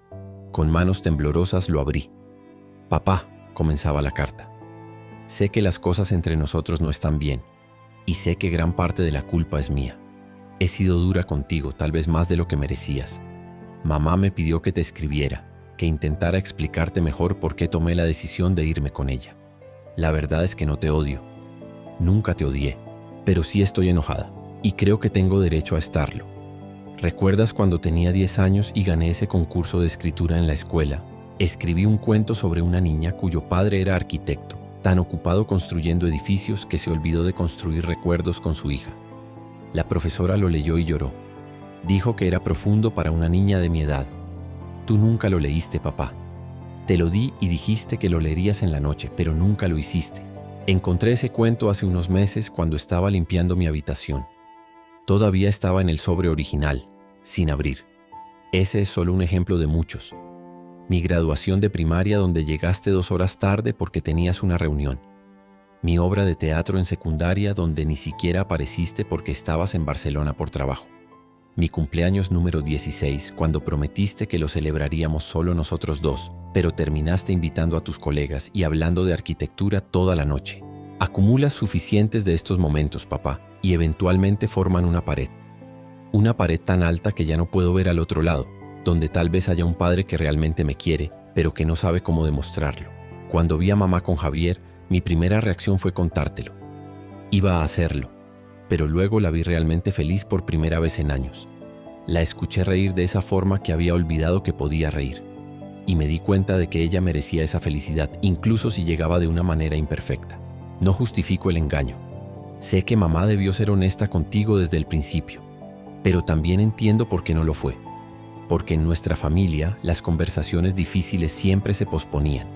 Speaker 1: Con manos temblorosas lo abrí. «Papá», comenzaba la carta. «Sé que las cosas entre nosotros no están bien, y sé que gran parte de la culpa es mía. He sido dura contigo, tal vez más de lo que merecías. Mamá me pidió que te escribiera, que intentara explicarte mejor por qué tomé la decisión de irme con ella. La verdad es que no te odio. Nunca te odié, pero sí estoy enojada, y creo que tengo derecho a estarlo. ¿Recuerdas cuando tenía 10 años y gané ese concurso de escritura en la escuela? Escribí un cuento sobre una niña cuyo padre era arquitecto, tan ocupado construyendo edificios que se olvidó de construir recuerdos con su hija. La profesora lo leyó y lloró. Dijo que era profundo para una niña de mi edad. Tú nunca lo leíste, papá. Te lo di y dijiste que lo leerías en la noche, pero nunca lo hiciste. Encontré ese cuento hace unos meses cuando estaba limpiando mi habitación. Todavía estaba en el sobre original, sin abrir. Ese es solo un ejemplo de muchos. Mi graduación de primaria donde llegaste 2 horas tarde porque tenías una reunión. Mi obra de teatro en secundaria donde ni siquiera apareciste porque estabas en Barcelona por trabajo. Mi cumpleaños número 16 cuando prometiste que lo celebraríamos solo nosotros 2, pero terminaste invitando a tus colegas y hablando de arquitectura toda la noche. Acumulas suficientes de estos momentos, papá, y eventualmente forman una pared. Una pared tan alta que ya no puedo ver al otro lado, donde tal vez haya un padre que realmente me quiere, pero que no sabe cómo demostrarlo. Cuando vi a mamá con Javier, mi primera reacción fue contártelo. Iba a hacerlo, pero luego la vi realmente feliz por primera vez en años. La escuché reír de esa forma que había olvidado que podía reír, y me di cuenta de que ella merecía esa felicidad, incluso si llegaba de una manera imperfecta. No justifico el engaño. Sé que mamá debió ser honesta contigo desde el principio, pero también entiendo por qué no lo fue. Porque en nuestra familia las conversaciones difíciles siempre se posponían.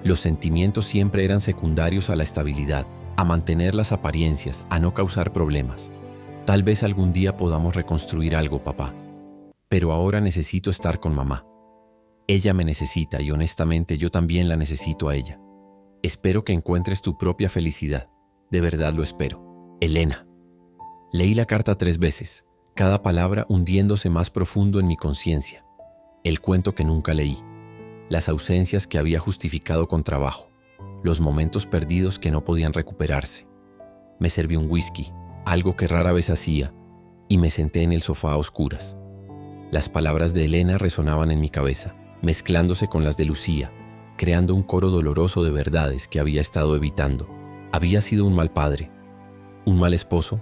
Speaker 1: Los sentimientos siempre eran secundarios a la estabilidad, a mantener las apariencias, a no causar problemas. Tal vez algún día podamos reconstruir algo, papá. Pero ahora necesito estar con mamá. Ella me necesita y honestamente yo también la necesito a ella. Espero que encuentres tu propia felicidad. De verdad lo espero. Elena. Leí la carta 3 veces. Cada palabra hundiéndose más profundo en mi conciencia. El cuento que nunca leí. Las ausencias que había justificado con trabajo. Los momentos perdidos que no podían recuperarse. Me serví un whisky, algo que rara vez hacía, y me senté en el sofá a oscuras. Las palabras de Elena resonaban en mi cabeza, mezclándose con las de Lucía, creando un coro doloroso de verdades que había estado evitando. Había sido un mal padre, un mal esposo.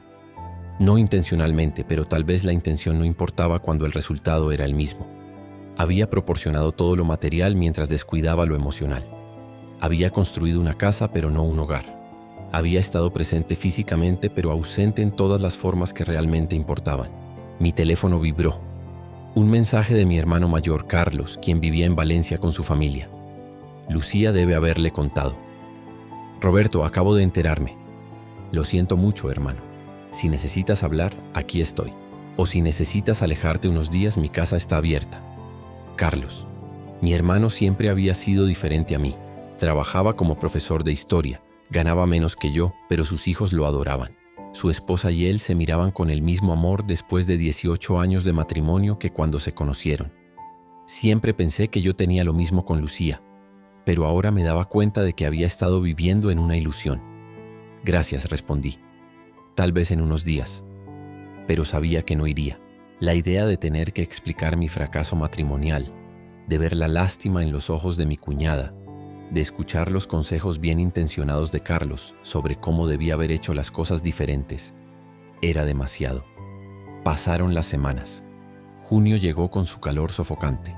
Speaker 1: No intencionalmente, pero tal vez la intención no importaba cuando el resultado era el mismo. Había proporcionado todo lo material mientras descuidaba lo emocional. Había construido una casa, pero no un hogar. Había estado presente físicamente, pero ausente en todas las formas que realmente importaban. Mi teléfono vibró. Un mensaje de mi hermano mayor, Carlos, quien vivía en Valencia con su familia. Lucía debe haberle contado. Roberto, acabo de enterarme. Lo siento mucho, hermano. Si necesitas hablar, aquí estoy. O si necesitas alejarte unos días, mi casa está abierta. Carlos. Mi hermano siempre había sido diferente a mí. Trabajaba como profesor de historia, ganaba menos que yo, pero sus hijos lo adoraban. Su esposa y él se miraban con el mismo amor después de 18 años de matrimonio que cuando se conocieron. Siempre pensé que yo tenía lo mismo con Lucía, pero ahora me daba cuenta de que había estado viviendo en una ilusión. Gracias, respondí. Tal vez en unos días. Pero sabía que no iría. La idea de tener que explicar mi fracaso matrimonial, de ver la lástima en los ojos de mi cuñada, de escuchar los consejos bien intencionados de Carlos sobre cómo debía haber hecho las cosas diferentes, era demasiado. Pasaron las semanas. Junio llegó con su calor sofocante.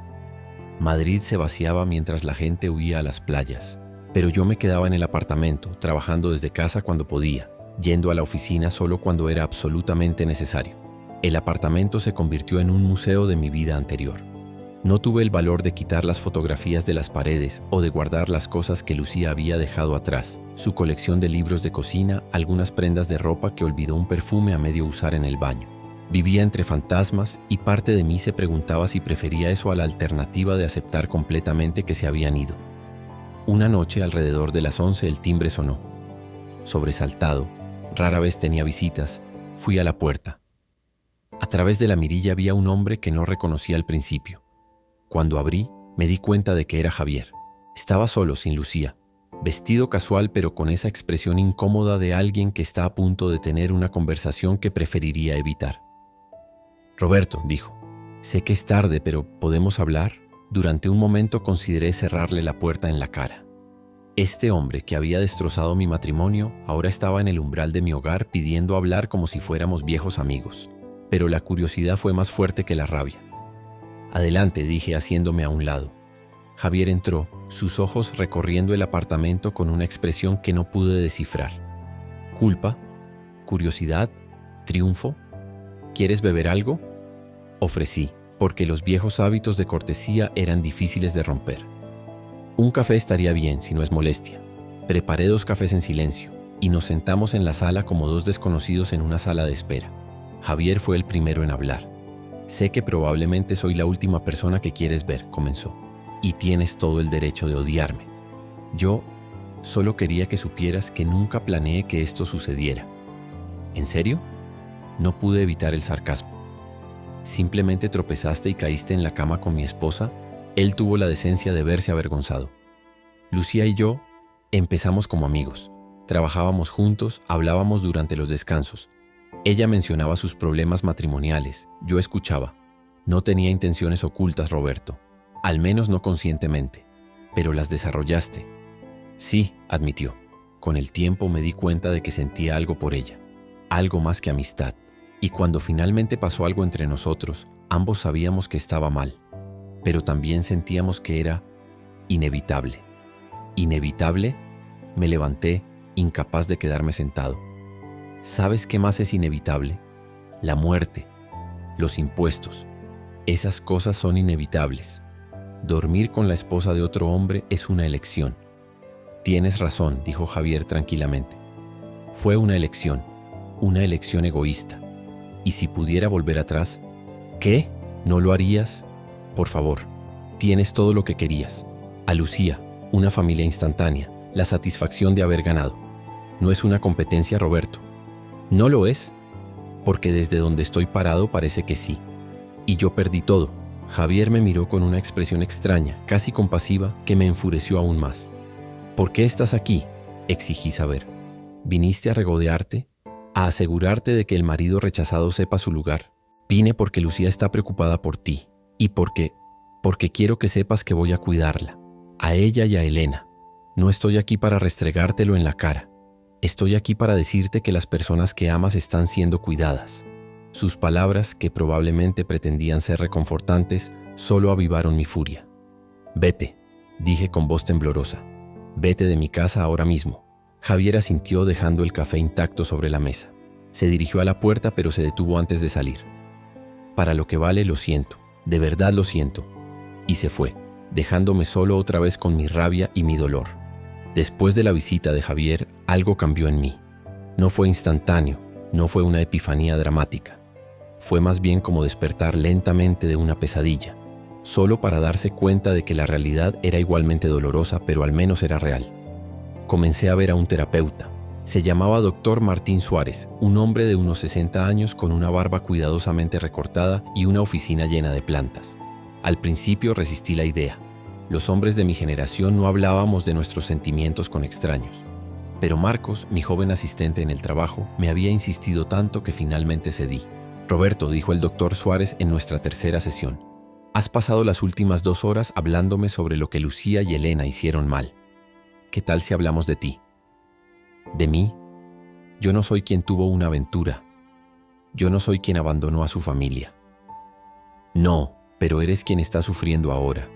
Speaker 1: Madrid se vaciaba mientras la gente huía a las playas, pero yo me quedaba en el apartamento, trabajando desde casa cuando podía, yendo a la oficina solo cuando era absolutamente necesario. El apartamento se convirtió en un museo de mi vida anterior. No tuve el valor de quitar las fotografías de las paredes o de guardar las cosas que Lucía había dejado atrás, su colección de libros de cocina, algunas prendas de ropa que olvidó un perfume a medio usar en el baño. Vivía entre fantasmas y parte de mí se preguntaba si prefería eso a la alternativa de aceptar completamente que se habían ido. Una noche, alrededor de las 11, el timbre sonó. Sobresaltado, rara vez tenía visitas, fui a la puerta. A través de la mirilla vi a un hombre que no reconocí al principio. Cuando abrí, me di cuenta de que era Javier. Estaba solo, sin Lucía, vestido casual pero con esa expresión incómoda de alguien que está a punto de tener una conversación que preferiría evitar. «Roberto», dijo, «sé que es tarde, pero ¿podemos hablar?» Durante un momento consideré cerrarle la puerta en la cara. Este hombre que había destrozado mi matrimonio ahora estaba en el umbral de mi hogar pidiendo hablar como si fuéramos viejos amigos. Pero la curiosidad fue más fuerte que la rabia. «Adelante», dije haciéndome a un lado. Javier entró, sus ojos recorriendo el apartamento con una expresión que no pude descifrar. ¿Culpa? ¿Curiosidad? ¿Triunfo? ¿Quieres beber algo? Ofrecí, porque los viejos hábitos de cortesía eran difíciles de romper. Un café estaría bien, si no es molestia. Preparé 2 cafés en silencio, y nos sentamos en la sala como 2 desconocidos en una sala de espera. Javier fue el primero en hablar. «Sé que probablemente soy la última persona que quieres ver», comenzó, «y tienes todo el derecho de odiarme. Yo solo quería que supieras que nunca planeé que esto sucediera». «¿En serio?» No pude evitar el sarcasmo. «¿Simplemente tropezaste y caíste en la cama con mi esposa?» Él tuvo la decencia de verse avergonzado. «Lucía y yo empezamos como amigos. Trabajábamos juntos, hablábamos durante los descansos. Ella mencionaba sus problemas matrimoniales, yo escuchaba. No tenía intenciones ocultas, Roberto, al menos no conscientemente, pero las desarrollaste». «Sí», admitió. Con el tiempo me di cuenta de que sentía algo por ella, algo más que amistad. Y cuando finalmente pasó algo entre nosotros, ambos sabíamos que estaba mal, pero también sentíamos que era inevitable. ¿Inevitable? Me levanté, incapaz de quedarme sentado. ¿Sabes qué más es inevitable? La muerte, los impuestos. Esas cosas son inevitables. Dormir con la esposa de otro hombre es una elección». «Tienes razón», dijo Javier tranquilamente. «Fue una elección egoísta. Y si pudiera volver atrás». «¿Qué? ¿No lo harías? Por favor, tienes todo lo que querías. A Lucía, una familia instantánea, la satisfacción de haber ganado. No es una competencia, Roberto». «¿No lo es?» «Porque desde donde estoy parado parece que sí. Y yo perdí todo». Javier me miró con una expresión extraña, casi compasiva, que me enfureció aún más. «¿Por qué estás aquí?», exigí saber. «¿Viniste a regodearte? ¿A asegurarte de que el marido rechazado sepa su lugar?» «Vine porque Lucía está preocupada por ti. Y porque quiero que sepas que voy a cuidarla. A ella y a Elena. No estoy aquí para restregártelo en la cara. Estoy aquí para decirte que las personas que amas están siendo cuidadas». Sus palabras, que probablemente pretendían ser reconfortantes, solo avivaron mi furia. «Vete», dije con voz temblorosa. «Vete de mi casa ahora mismo». Javier asintió dejando el café intacto sobre la mesa. Se dirigió a la puerta pero se detuvo antes de salir. «Para lo que vale, lo siento, de verdad lo siento». Y se fue, dejándome solo otra vez con mi rabia y mi dolor. Después de la visita de Javier, algo cambió en mí. No fue instantáneo, no fue una epifanía dramática. Fue más bien como despertar lentamente de una pesadilla, solo para darse cuenta de que la realidad era igualmente dolorosa, pero al menos era real. Comencé a ver a un terapeuta. Se llamaba Dr. Martín Suárez, un hombre de unos 60 años con una barba cuidadosamente recortada y una oficina llena de plantas. Al principio resistí la idea. Los hombres de mi generación no hablábamos de nuestros sentimientos con extraños. Pero Marcos, mi joven asistente en el trabajo, me había insistido tanto que finalmente cedí. «Roberto», dijo el doctor Suárez en nuestra tercera sesión, «has pasado las últimas 2 horas hablándome sobre lo que Lucía y Elena hicieron mal. ¿Qué tal si hablamos de ti?» «¿De mí? Yo no soy quien tuvo una aventura. Yo no soy quien abandonó a su familia». «No, pero eres quien está sufriendo ahora.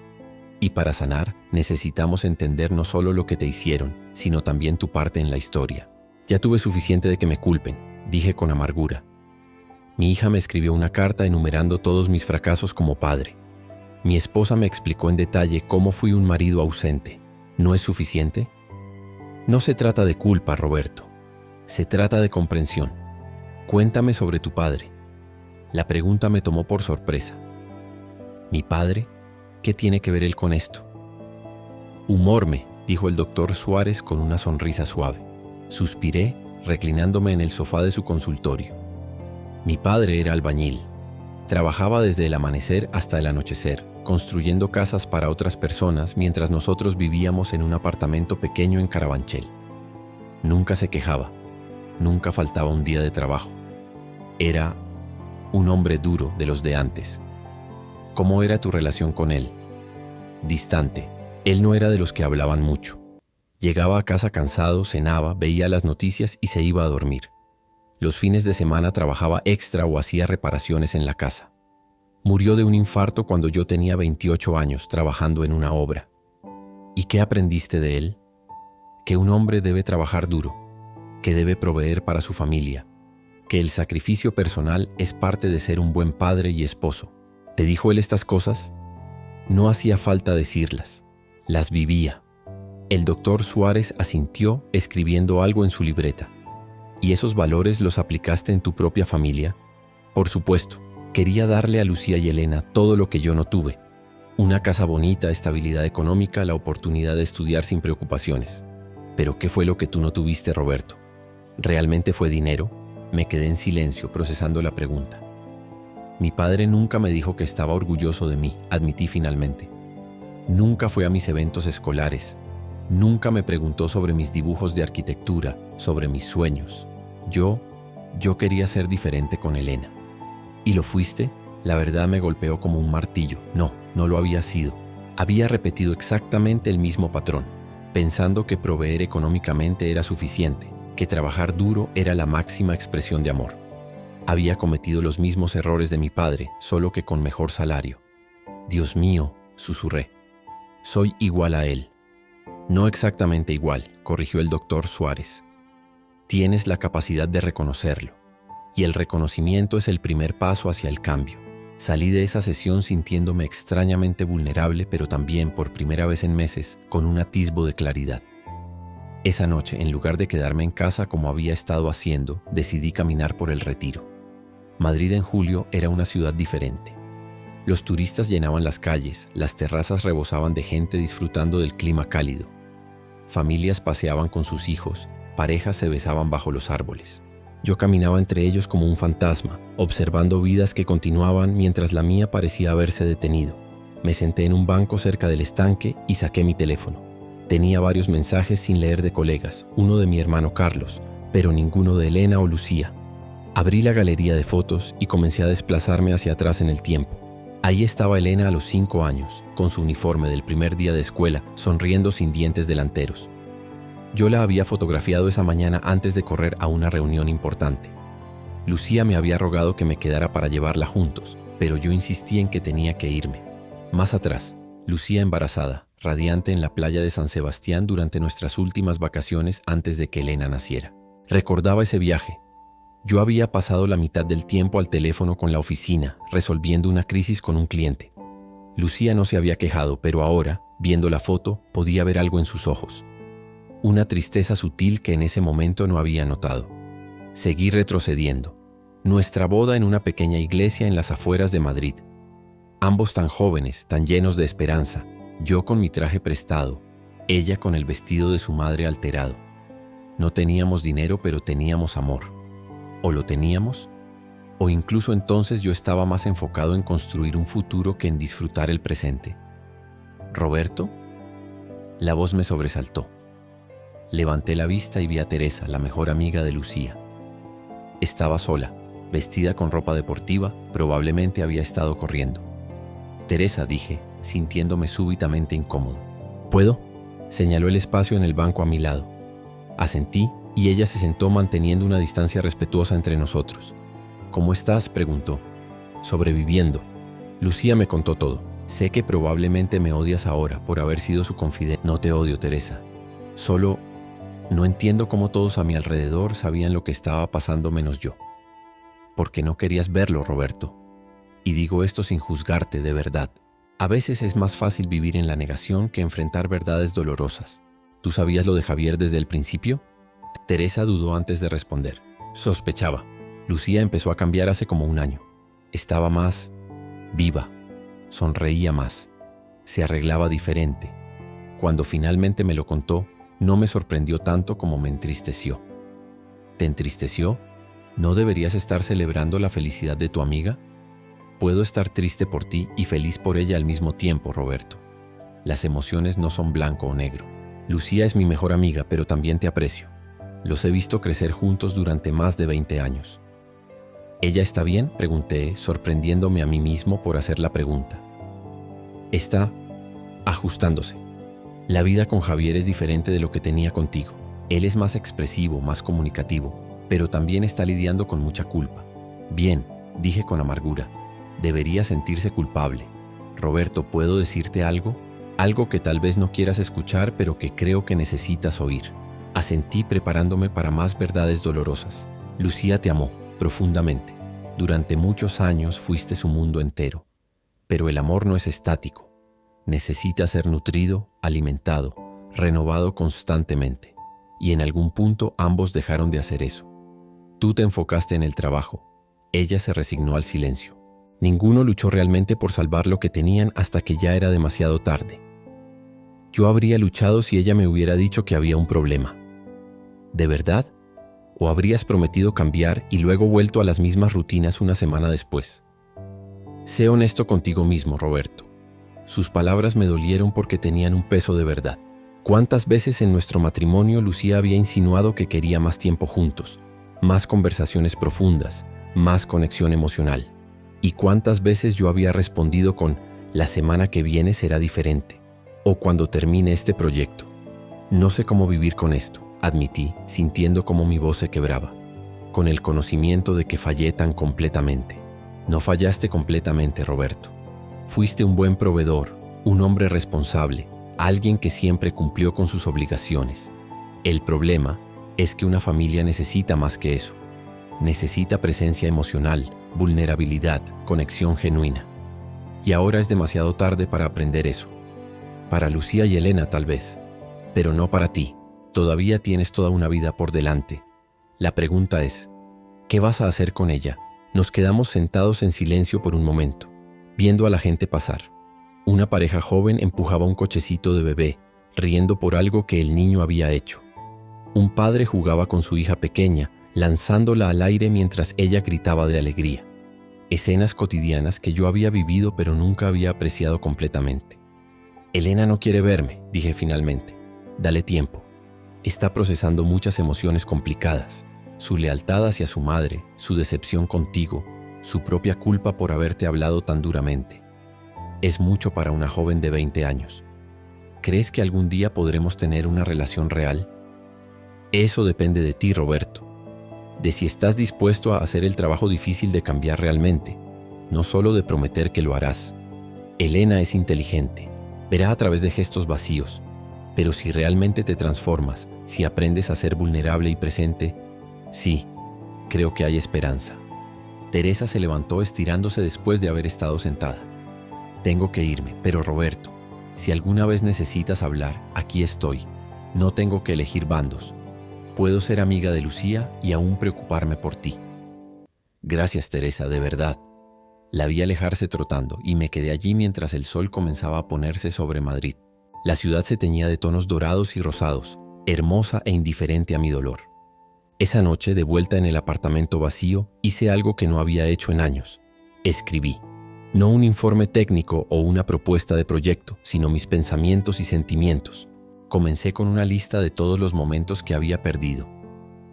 Speaker 1: Y para sanar, necesitamos entender no solo lo que te hicieron, sino también tu parte en la historia. Ya tuve suficiente de que me culpen», dije con amargura. Mi hija me escribió una carta enumerando todos mis fracasos como padre. Mi esposa me explicó en detalle cómo fui un marido ausente. ¿No es suficiente? No se trata de culpa, Roberto. Se trata de comprensión. Cuéntame sobre tu padre. La pregunta me tomó por sorpresa. ¿Mi padre? ¿Qué tiene que ver él con esto? Humorme, dijo el doctor Suárez con una sonrisa suave. Suspiré, reclinándome en el sofá de su consultorio. Mi padre era albañil. Trabajaba desde el amanecer hasta el anochecer, construyendo casas para otras personas mientras nosotros vivíamos en un apartamento pequeño en Carabanchel. Nunca se quejaba, nunca faltaba un día de trabajo. Era un hombre duro de los de antes. ¿Cómo era tu relación con él? Distante. Él no era de los que hablaban mucho. Llegaba a casa cansado, cenaba, veía las noticias y se iba a dormir. Los fines de semana trabajaba extra o hacía reparaciones en la casa. Murió de un infarto cuando yo tenía 28 años trabajando en una obra. ¿Y qué aprendiste de él? Que un hombre debe trabajar duro, que debe proveer para su familia, que el sacrificio personal es parte de ser un buen padre y esposo. ¿Te dijo él estas cosas? No hacía falta decirlas, las vivía. El doctor Suárez asintió escribiendo algo en su libreta. ¿Y esos valores los aplicaste en tu propia familia? Por supuesto, quería darle a Lucía y Elena todo lo que yo no tuve. Una casa bonita, estabilidad económica, la oportunidad de estudiar sin preocupaciones. ¿Pero qué fue lo que tú no tuviste, Roberto? ¿Realmente fue dinero? Me quedé en silencio procesando la pregunta. Mi padre nunca me dijo que estaba orgulloso de mí, admití finalmente. Nunca fue a mis eventos escolares. Nunca me preguntó sobre mis dibujos de arquitectura, sobre mis sueños. Yo quería ser diferente con Elena. ¿Y lo fuiste? La verdad me golpeó como un martillo. No lo había sido. Había repetido exactamente el mismo patrón, pensando que proveer económicamente era suficiente, que trabajar duro era la máxima expresión de amor. Había cometido los mismos errores de mi padre, solo que con mejor salario. Dios mío, susurré. Soy igual a él. No exactamente igual, corrigió el doctor Suárez. Tienes la capacidad de reconocerlo, y el reconocimiento es el primer paso hacia el cambio. Salí de esa sesión sintiéndome extrañamente vulnerable, pero también, por primera vez en meses, con un atisbo de claridad. Esa noche, en lugar de quedarme en casa como había estado haciendo, decidí caminar por el Retiro. Madrid en julio era una ciudad diferente. Los turistas llenaban las calles, las terrazas rebosaban de gente disfrutando del clima cálido. Familias paseaban con sus hijos, parejas se besaban bajo los árboles. Yo caminaba entre ellos como un fantasma, observando vidas que continuaban mientras la mía parecía haberse detenido. Me senté en un banco cerca del estanque y saqué mi teléfono. Tenía varios mensajes sin leer de colegas, uno de mi hermano Carlos, pero ninguno de Elena o Lucía. Abrí la galería de fotos y comencé a desplazarme hacia atrás en el tiempo. Ahí estaba Elena a los 5 años, con su uniforme del primer día de escuela, sonriendo sin dientes delanteros. Yo la había fotografiado esa mañana antes de correr a una reunión importante. Lucía me había rogado que me quedara para llevarla juntos, pero yo insistí en que tenía que irme. Más atrás, Lucía embarazada, radiante en la playa de San Sebastián durante nuestras últimas vacaciones antes de que Elena naciera. Recordaba ese viaje. Yo había pasado la mitad del tiempo al teléfono con la oficina, resolviendo una crisis con un cliente. Lucía no se había quejado, pero ahora, viendo la foto, podía ver algo en sus ojos. Una tristeza sutil que en ese momento no había notado. Seguí retrocediendo. Nuestra boda en una pequeña iglesia en las afueras de Madrid. Ambos tan jóvenes, tan llenos de esperanza. Yo con mi traje prestado, ella con el vestido de su madre alterado. No teníamos dinero, pero teníamos amor. ¿O lo teníamos? ¿O incluso entonces yo estaba más enfocado en construir un futuro que en disfrutar el presente? ¿Roberto? La voz me sobresaltó. Levanté la vista y vi a Teresa, la mejor amiga de Lucía. Estaba sola, vestida con ropa deportiva, probablemente había estado corriendo. Teresa, dije, sintiéndome súbitamente incómodo. ¿Puedo? Señaló el espacio en el banco a mi lado. Asentí y ella se sentó manteniendo una distancia respetuosa entre nosotros. ¿Cómo estás?, preguntó. Sobreviviendo. Lucía me contó todo. Sé que probablemente me odias ahora por haber sido su confidente. No te odio, Teresa. Solo no entiendo cómo todos a mi alrededor sabían lo que estaba pasando menos yo. porque no querías verlo, Roberto. Y digo esto sin juzgarte, de verdad. A veces es más fácil vivir en la negación que enfrentar verdades dolorosas. ¿Tú sabías lo de Javier desde el principio? Teresa dudó antes de responder. Sospechaba. Lucía empezó a cambiar hace como un año. Estaba más viva, sonreía más, se arreglaba diferente. Cuando finalmente me lo contó, no me sorprendió tanto como me entristeció. ¿Te entristeció? ¿No deberías estar celebrando la felicidad de tu amiga? Puedo estar triste por ti y feliz por ella al mismo tiempo, Roberto. Las emociones no son blanco o negro. Lucía es mi mejor amiga, pero también te aprecio. Los he visto crecer juntos durante más de 20 años. ¿Ella está bien?, pregunté, sorprendiéndome a mí mismo por hacer la pregunta. Está ajustándose. La vida con Javier es diferente de lo que tenía contigo. Él es más expresivo, más comunicativo, pero también está lidiando con mucha culpa. Bien, dije con amargura. Debería sentirse culpable. Roberto, ¿puedo decirte algo? Algo que tal vez no quieras escuchar, pero que creo que necesitas oír. Asentí preparándome para más verdades dolorosas. Lucía te amó profundamente. Durante muchos años fuiste su mundo entero. Pero el amor no es estático. Necesita ser nutrido, alimentado, renovado constantemente. Y en algún punto ambos dejaron de hacer eso. Tú te enfocaste en el trabajo. Ella se resignó al silencio. Ninguno luchó realmente por salvar lo que tenían hasta que ya era demasiado tarde. Yo habría luchado si ella me hubiera dicho que había un problema. ¿De verdad? ¿O habrías prometido cambiar y luego vuelto a las mismas rutinas una semana después? Sé honesto contigo mismo, Roberto. Sus palabras me dolieron porque tenían un peso de verdad. ¿Cuántas veces en nuestro matrimonio Lucía había insinuado que quería más tiempo juntos, más conversaciones profundas, más conexión emocional? ¿Y cuántas veces yo había respondido con «la semana que viene será diferente» o «cuando termine este proyecto»? No sé cómo vivir con esto, admití, sintiendo cómo mi voz se quebraba, con el conocimiento de que fallé tan completamente. No fallaste completamente, Roberto. Fuiste un buen proveedor, un hombre responsable, alguien que siempre cumplió con sus obligaciones. El problema es que una familia necesita más que eso. Necesita presencia emocional, vulnerabilidad, conexión genuina. Y ahora es demasiado tarde para aprender eso. Para Lucía y Elena tal vez, pero no para ti. Todavía tienes toda una vida por delante. La pregunta es, ¿qué vas a hacer con ella? Nos quedamos sentados en silencio por un momento, viendo a la gente pasar. Una pareja joven empujaba un cochecito de bebé, riendo por algo que el niño había hecho. Un padre jugaba con su hija pequeña, lanzándola al aire mientras ella gritaba de alegría. Escenas cotidianas que yo había vivido pero nunca había apreciado completamente. Elena no quiere verme, dije finalmente. Dale tiempo. Está procesando muchas emociones complicadas. Su lealtad hacia su madre, su decepción contigo, su propia culpa por haberte hablado tan duramente. Es mucho para una joven de 20 años. ¿Crees que algún día podremos tener una relación real? Eso depende de ti, Roberto. De si estás dispuesto a hacer el trabajo difícil de cambiar realmente, no solo de prometer que lo harás. Elena es inteligente, verá a través de gestos vacíos, pero si realmente te transformas, si aprendes a ser vulnerable y presente, sí, creo que hay esperanza. Teresa se levantó estirándose después de haber estado sentada. Tengo que irme, pero Roberto, si alguna vez necesitas hablar, aquí estoy. No tengo que elegir bandos. Puedo ser amiga de Lucía y aún preocuparme por ti. Gracias, Teresa, de verdad. La vi alejarse trotando y me quedé allí mientras el sol comenzaba a ponerse sobre Madrid. La ciudad se teñía de tonos dorados y rosados, hermosa e indiferente a mi dolor. Esa noche, de vuelta en el apartamento vacío, hice algo que no había hecho en años. Escribí. No un informe técnico o una propuesta de proyecto, sino mis pensamientos y sentimientos. Comencé con una lista de todos los momentos que había perdido.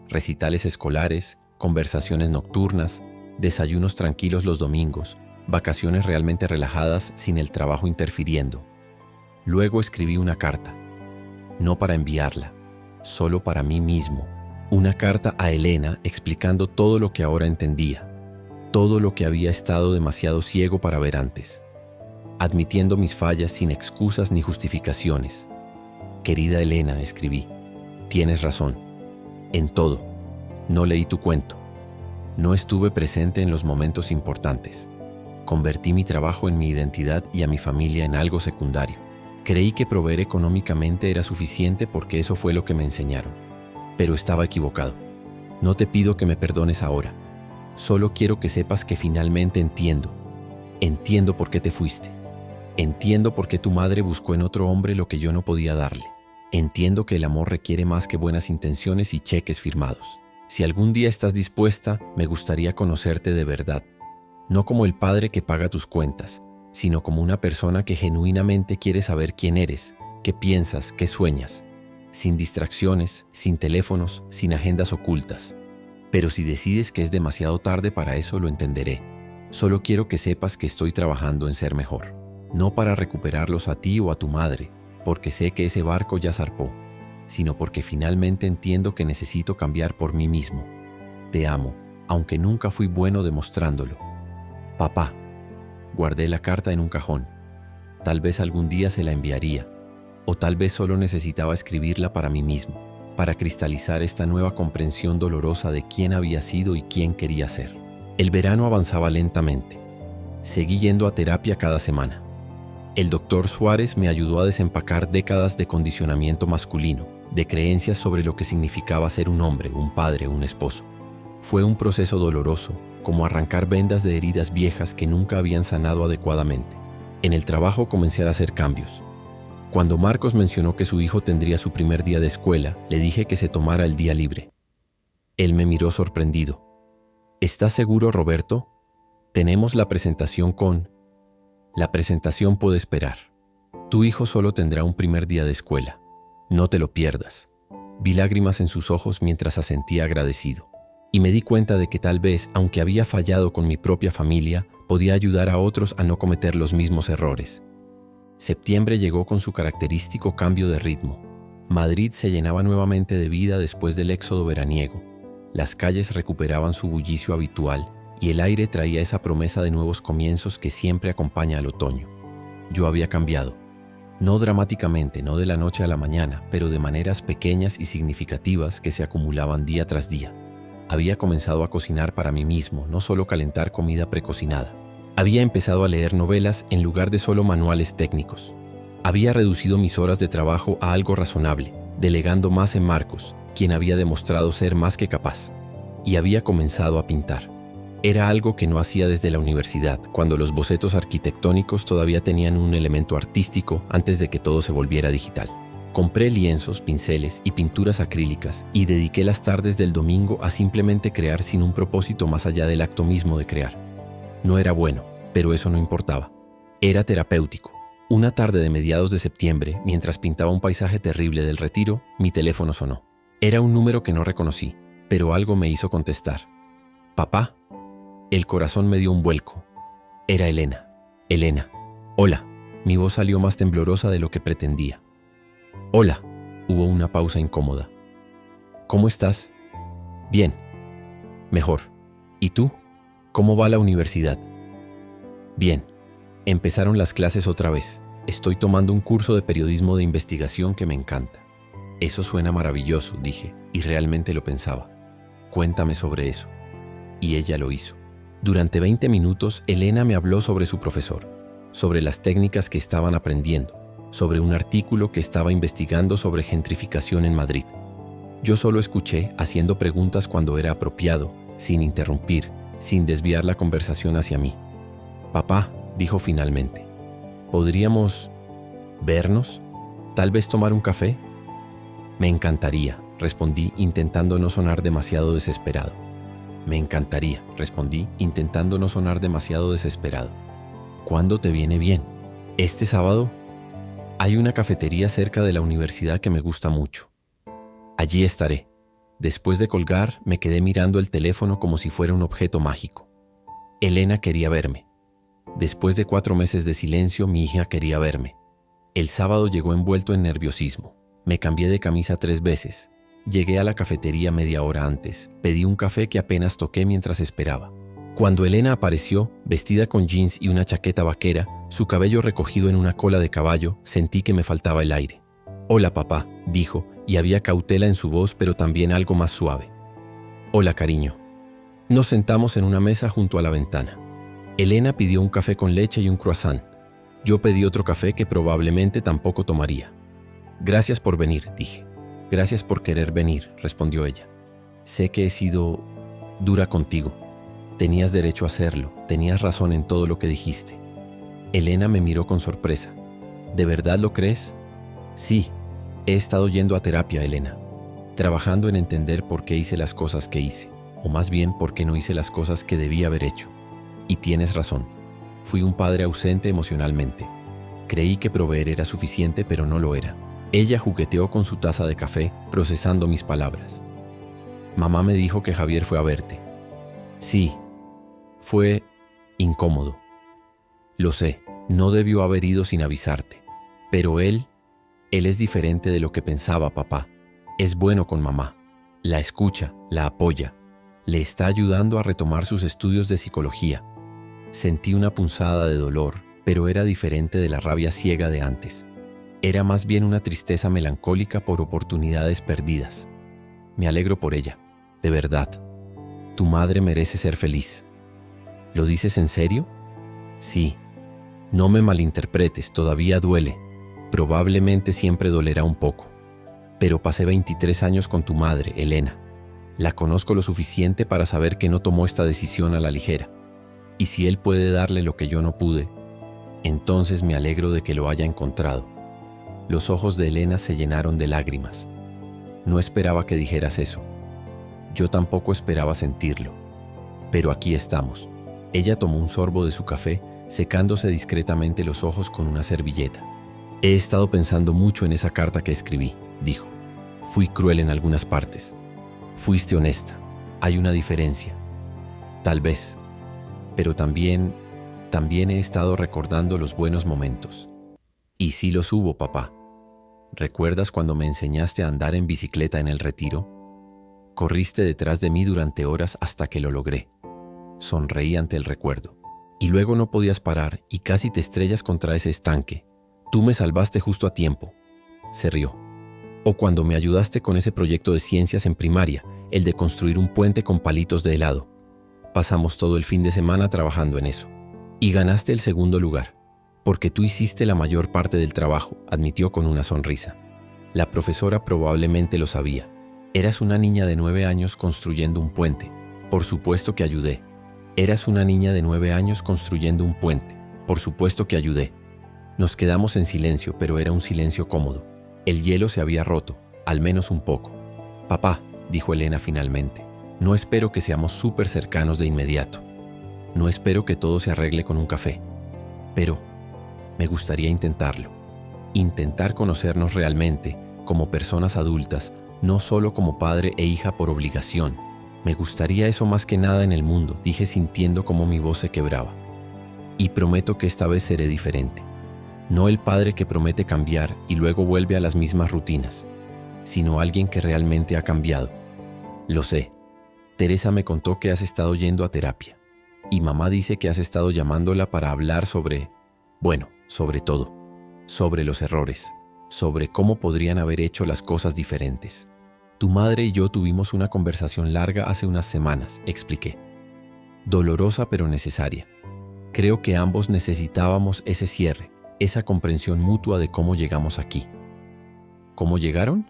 Speaker 1: Recitales escolares, conversaciones nocturnas, desayunos tranquilos los domingos, vacaciones realmente relajadas sin el trabajo interfiriendo. Luego escribí una carta, no para enviarla, solo para mí mismo. Una carta a Elena explicando todo lo que ahora entendía, todo lo que había estado demasiado ciego para ver antes, admitiendo mis fallas sin excusas ni justificaciones. Querida Elena, escribí, tienes razón, en todo, no leí tu cuento. No estuve presente en los momentos importantes. Convertí mi trabajo en mi identidad y a mi familia en algo secundario. Creí que proveer económicamente era suficiente porque eso fue lo que me enseñaron. Pero estaba equivocado. No te pido que me perdones ahora. Solo quiero que sepas que finalmente entiendo. Entiendo por qué te fuiste. Entiendo por qué tu madre buscó en otro hombre lo que yo no podía darle. Entiendo que el amor requiere más que buenas intenciones y cheques firmados. Si algún día estás dispuesta, me gustaría conocerte de verdad. No como el padre que paga tus cuentas, sino como una persona que genuinamente quiere saber quién eres, qué piensas, qué sueñas. Sin distracciones, sin teléfonos, sin agendas ocultas. Pero si decides que es demasiado tarde para eso, lo entenderé. Solo quiero que sepas que estoy trabajando en ser mejor. No para recuperarlos a ti o a tu madre, porque sé que ese barco ya zarpó, sino porque finalmente entiendo que necesito cambiar por mí mismo. Te amo, aunque nunca fui bueno demostrándolo. Papá. Guardé la carta en un cajón. Tal vez algún día se la enviaría, o tal vez solo necesitaba escribirla para mí mismo, para cristalizar esta nueva comprensión dolorosa de quién había sido y quién quería ser. El verano avanzaba lentamente. Seguí yendo a terapia cada semana. El doctor Suárez me ayudó a desempacar décadas de condicionamiento masculino, de creencias sobre lo que significaba ser un hombre, un padre, un esposo. Fue un proceso doloroso, como arrancar vendas de heridas viejas que nunca habían sanado adecuadamente. En el trabajo comencé a hacer cambios. Cuando Marcos mencionó que su hijo tendría su primer día de escuela, le dije que se tomara el día libre. Él me miró sorprendido. ¿Estás seguro, Roberto? Tenemos la presentación con... La presentación puede esperar. Tu hijo solo tendrá un primer día de escuela. No te lo pierdas. Vi lágrimas en sus ojos mientras asentía agradecido. Y me di cuenta de que tal vez, aunque había fallado con mi propia familia, podía ayudar a otros a no cometer los mismos errores. Septiembre llegó con su característico cambio de ritmo. Madrid se llenaba nuevamente de vida después del éxodo veraniego. Las calles recuperaban su bullicio habitual y el aire traía esa promesa de nuevos comienzos que siempre acompaña al otoño. Yo había cambiado. No dramáticamente, no de la noche a la mañana, pero de maneras pequeñas y significativas que se acumulaban día tras día. Había comenzado a cocinar para mí mismo, no solo calentar comida precocinada. Había empezado a leer novelas en lugar de solo manuales técnicos. Había reducido mis horas de trabajo a algo razonable, delegando más en Marcos, quien había demostrado ser más que capaz. Y había comenzado a pintar. Era algo que no hacía desde la universidad, cuando los bocetos arquitectónicos todavía tenían un elemento artístico antes de que todo se volviera digital. Compré lienzos, pinceles y pinturas acrílicas y dediqué las tardes del domingo a simplemente crear sin un propósito más allá del acto mismo de crear. No era bueno, pero eso no importaba. Era terapéutico. Una tarde de mediados de septiembre, mientras pintaba un paisaje terrible del Retiro, mi teléfono sonó. Era un número que no reconocí, pero algo me hizo contestar. «Papá». El corazón me dio un vuelco. Era Elena. Elena. «Hola». Mi voz salió más temblorosa de lo que pretendía. «Hola». Hubo una pausa incómoda. «¿Cómo estás?» «Bien». «Mejor. ¿Y tú? ¿Cómo va la universidad?» «Bien. Empezaron las clases otra vez. Estoy tomando un curso de periodismo de investigación que me encanta». «Eso suena maravilloso», dije, y realmente lo pensaba. «Cuéntame sobre eso». Y ella lo hizo. Durante 20 minutos, Elena me habló sobre su profesor, sobre las técnicas que estaban aprendiendo, sobre un artículo que estaba investigando sobre gentrificación en Madrid. Yo solo escuché, haciendo preguntas cuando era apropiado, sin interrumpir, sin desviar la conversación hacia mí. «Papá», dijo finalmente, «¿podríamos vernos? ¿Tal vez tomar un café?» «Me encantaría», respondí, intentando no sonar demasiado desesperado. «Me encantaría», respondí, intentando no sonar demasiado desesperado. «¿Cuándo te viene bien?» «¿Este sábado?» «Hay una cafetería cerca de la universidad que me gusta mucho. Allí estaré». Después de colgar, me quedé mirando el teléfono como si fuera un objeto mágico. Elena quería verme. Después de 4 meses de silencio, mi hija quería verme. El sábado llegó envuelto en nerviosismo. Me cambié de camisa 3 veces. Llegué a la cafetería media hora antes. Pedí un café que apenas toqué mientras esperaba. Cuando Elena apareció, vestida con jeans y una chaqueta vaquera, su cabello recogido en una cola de caballo, sentí que me faltaba el aire. «Hola, papá», dijo, y había cautela en su voz, pero también algo más suave. «Hola, cariño». Nos sentamos en una mesa junto a la ventana. Elena pidió un café con leche y un croissant. Yo pedí otro café que probablemente tampoco tomaría. Gracias por venir, dije. Gracias por querer venir, respondió ella. Sé que he sido dura contigo. Tenías derecho a hacerlo, tenías razón en todo lo que dijiste. Elena me miró con sorpresa. ¿De verdad lo crees? Sí, he estado yendo a terapia, Elena. Trabajando en entender por qué hice las cosas que hice, o más bien por qué no hice las cosas que debía haber hecho. Y tienes razón. Fui un padre ausente emocionalmente. Creí que proveer era suficiente, pero no lo era. Ella jugueteó con su taza de café, procesando mis palabras. Mamá me dijo que Javier fue a verte. Sí, fue incómodo. Lo sé, no debió haber ido sin avisarte. Pero él es diferente de lo que pensaba, papá. Es bueno con mamá. La escucha, la apoya. Le está ayudando a retomar sus estudios de psicología. Sentí una punzada de dolor, pero era diferente de la rabia ciega de antes. Era más bien una tristeza melancólica por oportunidades perdidas. Me alegro por ella, de verdad. Tu madre merece ser feliz. ¿Lo dices en serio? Sí. No me malinterpretes, todavía duele. Probablemente siempre dolerá un poco. Pero pasé 23 años con tu madre, Elena. La conozco lo suficiente para saber que no tomó esta decisión a la ligera. Y si él puede darle lo que yo no pude, entonces me alegro de que lo haya encontrado. Los ojos de Elena se llenaron de lágrimas. No esperaba que dijeras eso. Yo tampoco esperaba sentirlo. Pero aquí estamos. Ella tomó un sorbo de su café, secándose discretamente los ojos con una servilleta. He estado pensando mucho en esa carta que escribí, dijo. Fui cruel en algunas partes. Fuiste honesta. Hay una diferencia. Tal vez. Pero también he estado recordando los buenos momentos. Y sí los hubo, papá. ¿Recuerdas cuando me enseñaste a andar en bicicleta en el retiro? Corriste detrás de mí durante horas hasta que lo logré. Sonreí ante el recuerdo. Y luego no podías parar y casi te estrellas contra ese estanque. Tú me salvaste justo a tiempo. Se rió. O cuando me ayudaste con ese proyecto de ciencias en primaria, el de construir un puente con palitos de helado. Pasamos todo el fin de semana trabajando en eso. Y ganaste el segundo lugar, porque tú hiciste la mayor parte del trabajo, admitió con una sonrisa. La profesora probablemente lo sabía. Eras una niña de 9 años construyendo un puente. Por supuesto que ayudé. Eras una niña de 9 años construyendo un puente. Por supuesto que ayudé. Nos quedamos en silencio, pero era un silencio cómodo. El hielo se había roto, al menos un poco. Papá, dijo Elena finalmente, no espero que seamos súper cercanos de inmediato. No espero que todo se arregle con un café. Pero me gustaría intentarlo. Intentar conocernos realmente, como personas adultas, no solo como padre e hija por obligación. Me gustaría eso más que nada en el mundo, dije sintiendo cómo mi voz se quebraba. Y prometo que esta vez seré diferente. No el padre que promete cambiar y luego vuelve a las mismas rutinas, sino alguien que realmente ha cambiado. Lo sé. Teresa me contó que has estado yendo a terapia. Y mamá dice que has estado llamándola para hablar sobre todo. Sobre los errores. Sobre cómo podrían haber hecho las cosas diferentes. Tu madre y yo tuvimos una conversación larga hace unas semanas, expliqué. Dolorosa pero necesaria. Creo que ambos necesitábamos ese cierre, esa comprensión mutua de cómo llegamos aquí. ¿Cómo llegaron?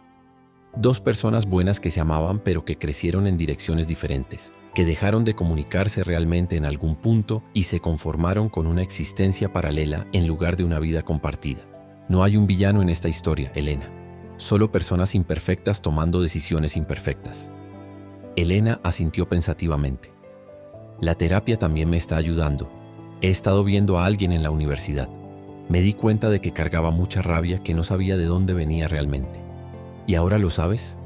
Speaker 1: 2 personas buenas que se amaban pero que crecieron en direcciones diferentes, que dejaron de comunicarse realmente en algún punto y se conformaron con una existencia paralela en lugar de una vida compartida. No hay un villano en esta historia, Elena. Solo personas imperfectas tomando decisiones imperfectas. Elena asintió pensativamente. La terapia también me está ayudando. He estado viendo a alguien en la universidad. Me di cuenta de que cargaba mucha rabia que no sabía de dónde venía realmente. ¿Y ahora lo sabes?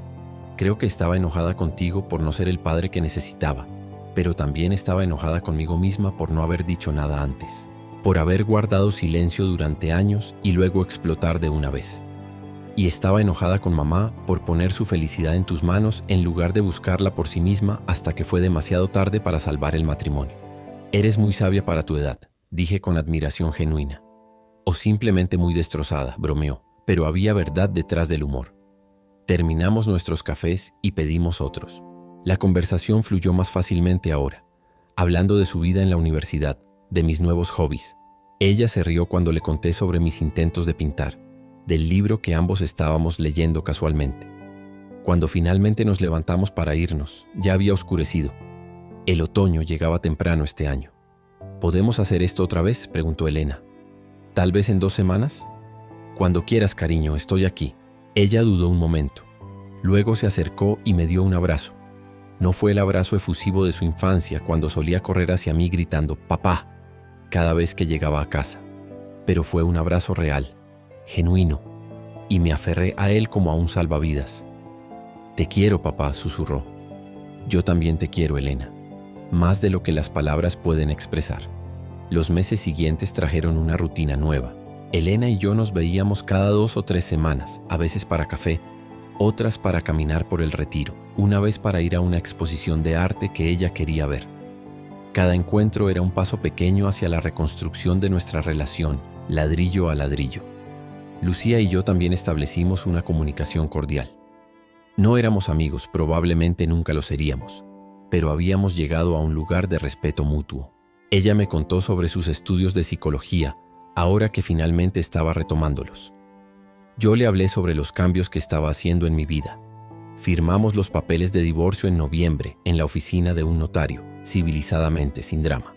Speaker 1: Creo que estaba enojada contigo por no ser el padre que necesitaba, pero también estaba enojada conmigo misma por no haber dicho nada antes, por haber guardado silencio durante años y luego explotar de una vez. Y estaba enojada con mamá por poner su felicidad en tus manos en lugar de buscarla por sí misma hasta que fue demasiado tarde para salvar el matrimonio. Eres muy sabia para tu edad, dije con admiración genuina. O simplemente muy destrozada, bromeó, pero había verdad detrás del humor. Terminamos nuestros cafés y pedimos otros. La conversación fluyó más fácilmente ahora, hablando de su vida en la universidad, de mis nuevos hobbies. Ella se rió cuando le conté sobre mis intentos de pintar, del libro que ambos estábamos leyendo casualmente. Cuando finalmente nos levantamos para irnos, ya había oscurecido. El otoño llegaba temprano este año. ¿Podemos hacer esto otra vez?, preguntó Elena. ¿Tal vez en 2 semanas? Cuando quieras, cariño, estoy aquí. Ella dudó un momento. Luego se acercó y me dio un abrazo. No fue el abrazo efusivo de su infancia cuando solía correr hacia mí gritando «papá» cada vez que llegaba a casa. Pero fue un abrazo real, genuino, y me aferré a él como a un salvavidas. «Te quiero, papá», susurró. «Yo también te quiero, Elena. Más de lo que las palabras pueden expresar». Los meses siguientes trajeron una rutina nueva. Elena y yo nos veíamos cada 2 o 3 semanas, a veces para café, otras para caminar por el Retiro, una vez para ir a una exposición de arte que ella quería ver. Cada encuentro era un paso pequeño hacia la reconstrucción de nuestra relación, ladrillo a ladrillo. Lucía y yo también establecimos una comunicación cordial. No éramos amigos, probablemente nunca lo seríamos, pero habíamos llegado a un lugar de respeto mutuo. Ella me contó sobre sus estudios de psicología, ahora que finalmente estaba retomándolos. Yo le hablé sobre los cambios que estaba haciendo en mi vida. Firmamos los papeles de divorcio en noviembre, en la oficina de un notario, civilizadamente, sin drama.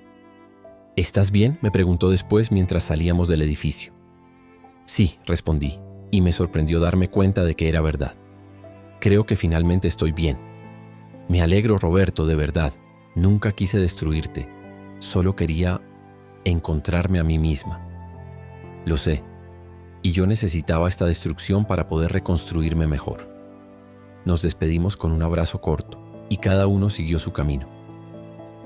Speaker 1: ¿Estás bien?, me preguntó después mientras salíamos del edificio. Sí, respondí, y me sorprendió darme cuenta de que era verdad. Creo que finalmente estoy bien. Me alegro, Roberto, de verdad. Nunca quise destruirte. Solo quería encontrarme a mí misma. Lo sé, y yo necesitaba esta destrucción para poder reconstruirme mejor. Nos despedimos con un abrazo corto, y cada uno siguió su camino.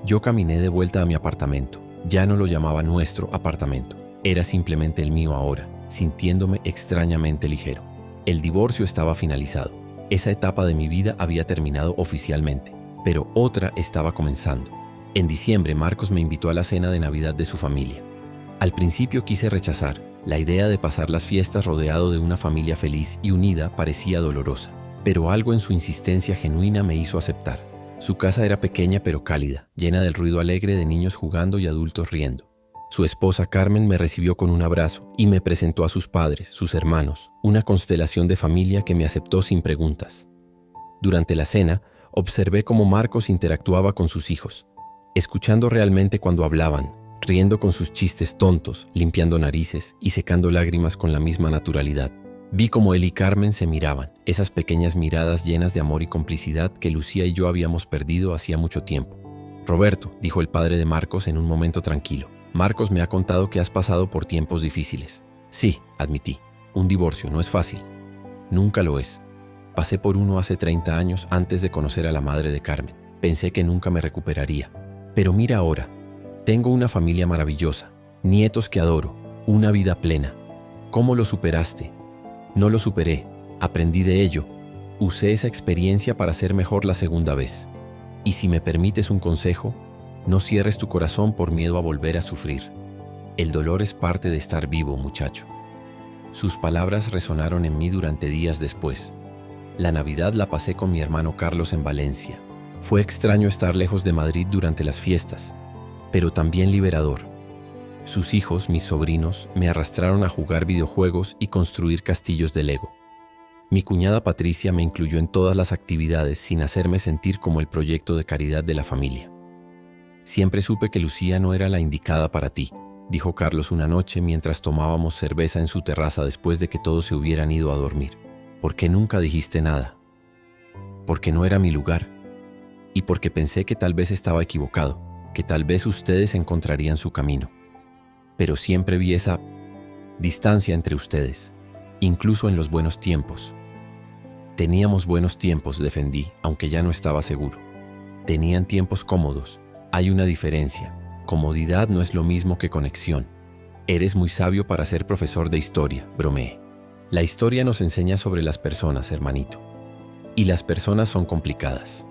Speaker 1: Yo caminé de vuelta a mi apartamento. Ya no lo llamaba nuestro apartamento. Era simplemente el mío ahora, sintiéndome extrañamente ligero. El divorcio estaba finalizado. Esa etapa de mi vida había terminado oficialmente, pero otra estaba comenzando. En diciembre, Marcos me invitó a la cena de Navidad de su familia. Al principio quise rechazar. La idea de pasar las fiestas rodeado de una familia feliz y unida parecía dolorosa, pero algo en su insistencia genuina me hizo aceptar. Su casa era pequeña pero cálida, llena del ruido alegre de niños jugando y adultos riendo. Su esposa Carmen me recibió con un abrazo y me presentó a sus padres, sus hermanos, una constelación de familia que me aceptó sin preguntas. Durante la cena, observé cómo Marcos interactuaba con sus hijos, escuchando realmente cuando hablaban, riendo con sus chistes tontos, limpiando narices y secando lágrimas con la misma naturalidad. Vi cómo él y Carmen se miraban, esas pequeñas miradas llenas de amor y complicidad que Lucía y yo habíamos perdido hacía mucho tiempo. «Roberto», dijo el padre de Marcos en un momento tranquilo, «Marcos me ha contado que has pasado por tiempos difíciles». «Sí», admití, «un divorcio no es fácil». «Nunca lo es. Pasé por uno hace 30 años antes de conocer a la madre de Carmen. Pensé que nunca me recuperaría. Pero mira ahora. Tengo una familia maravillosa, nietos que adoro, una vida plena. ¿Cómo lo superaste?» «No lo superé, aprendí de ello. Usé esa experiencia para ser mejor la segunda vez. Y si me permites un consejo, no cierres tu corazón por miedo a volver a sufrir. El dolor es parte de estar vivo, muchacho». Sus palabras resonaron en mí durante días después. La Navidad la pasé con mi hermano Carlos en Valencia. Fue extraño estar lejos de Madrid durante las fiestas, pero también liberador. Sus hijos, mis sobrinos, me arrastraron a jugar videojuegos y construir castillos de Lego. Mi cuñada Patricia me incluyó en todas las actividades sin hacerme sentir como el proyecto de caridad de la familia. «Siempre supe que Lucía no era la indicada para ti», dijo Carlos una noche mientras tomábamos cerveza en su terraza después de que todos se hubieran ido a dormir. «¿Por qué nunca dijiste nada?» «Porque no era mi lugar. Y porque pensé que tal vez estaba equivocado, que tal vez ustedes encontrarían su camino. Pero siempre vi esa distancia entre ustedes, incluso en los buenos tiempos». «Teníamos buenos tiempos», defendí, aunque ya no estaba seguro. «Tenían tiempos cómodos. Hay una diferencia. Comodidad no es lo mismo que conexión. Eres muy sabio para ser profesor de historia», bromeé. «La historia nos enseña sobre las personas, hermanito. Y las personas son complicadas».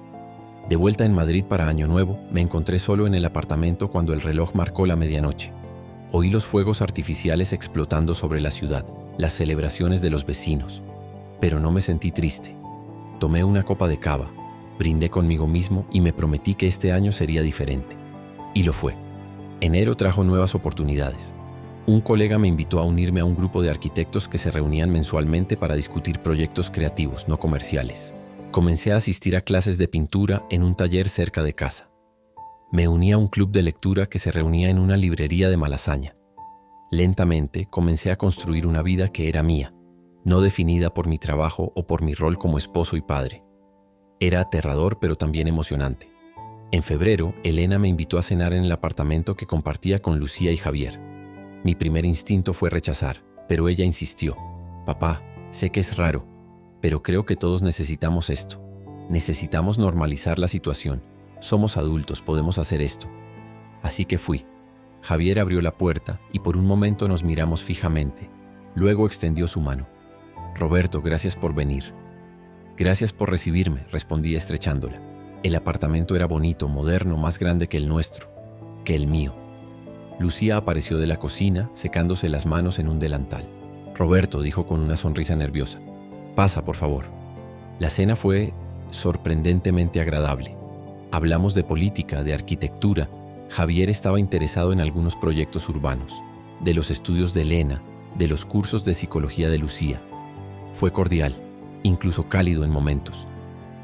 Speaker 1: De vuelta en Madrid para Año Nuevo, me encontré solo en el apartamento cuando el reloj marcó la medianoche. Oí los fuegos artificiales explotando sobre la ciudad, las celebraciones de los vecinos. Pero no me sentí triste. Tomé una copa de cava, Brindé conmigo mismo y me prometí que este año sería diferente. Y lo fue. Enero trajo nuevas oportunidades. Un colega me invitó a unirme a un grupo de arquitectos que se reunían mensualmente para discutir proyectos creativos, no comerciales. Comencé a asistir a clases de pintura en un taller cerca de casa. Me uní a un club de lectura que se reunía en una librería de Malasaña. Lentamente comencé a construir una vida que era mía, no definida por mi trabajo o por mi rol como esposo y padre. Era aterrador, pero también emocionante. En febrero, Elena me invitó a cenar en el apartamento que compartía con Lucía y Javier. Mi primer instinto fue rechazar, pero ella insistió. Papá, sé que es raro, pero creo que todos necesitamos esto. Necesitamos normalizar la situación. Somos adultos, podemos hacer esto. Así que fui. Javier abrió la puerta y por un momento nos miramos fijamente. Luego extendió su mano. Roberto, gracias por venir. Gracias por recibirme, respondí estrechándola. El apartamento era bonito, moderno, más grande que el nuestro, que el mío. Lucía apareció de la cocina, secándose las manos en un delantal. Roberto, dijo con una sonrisa nerviosa. Pasa, por favor. La cena fue sorprendentemente agradable. Hablamos de política, de arquitectura. Javier estaba interesado en algunos proyectos urbanos, de los estudios de Elena, de los cursos de psicología de Lucía. Fue cordial, incluso cálido en momentos.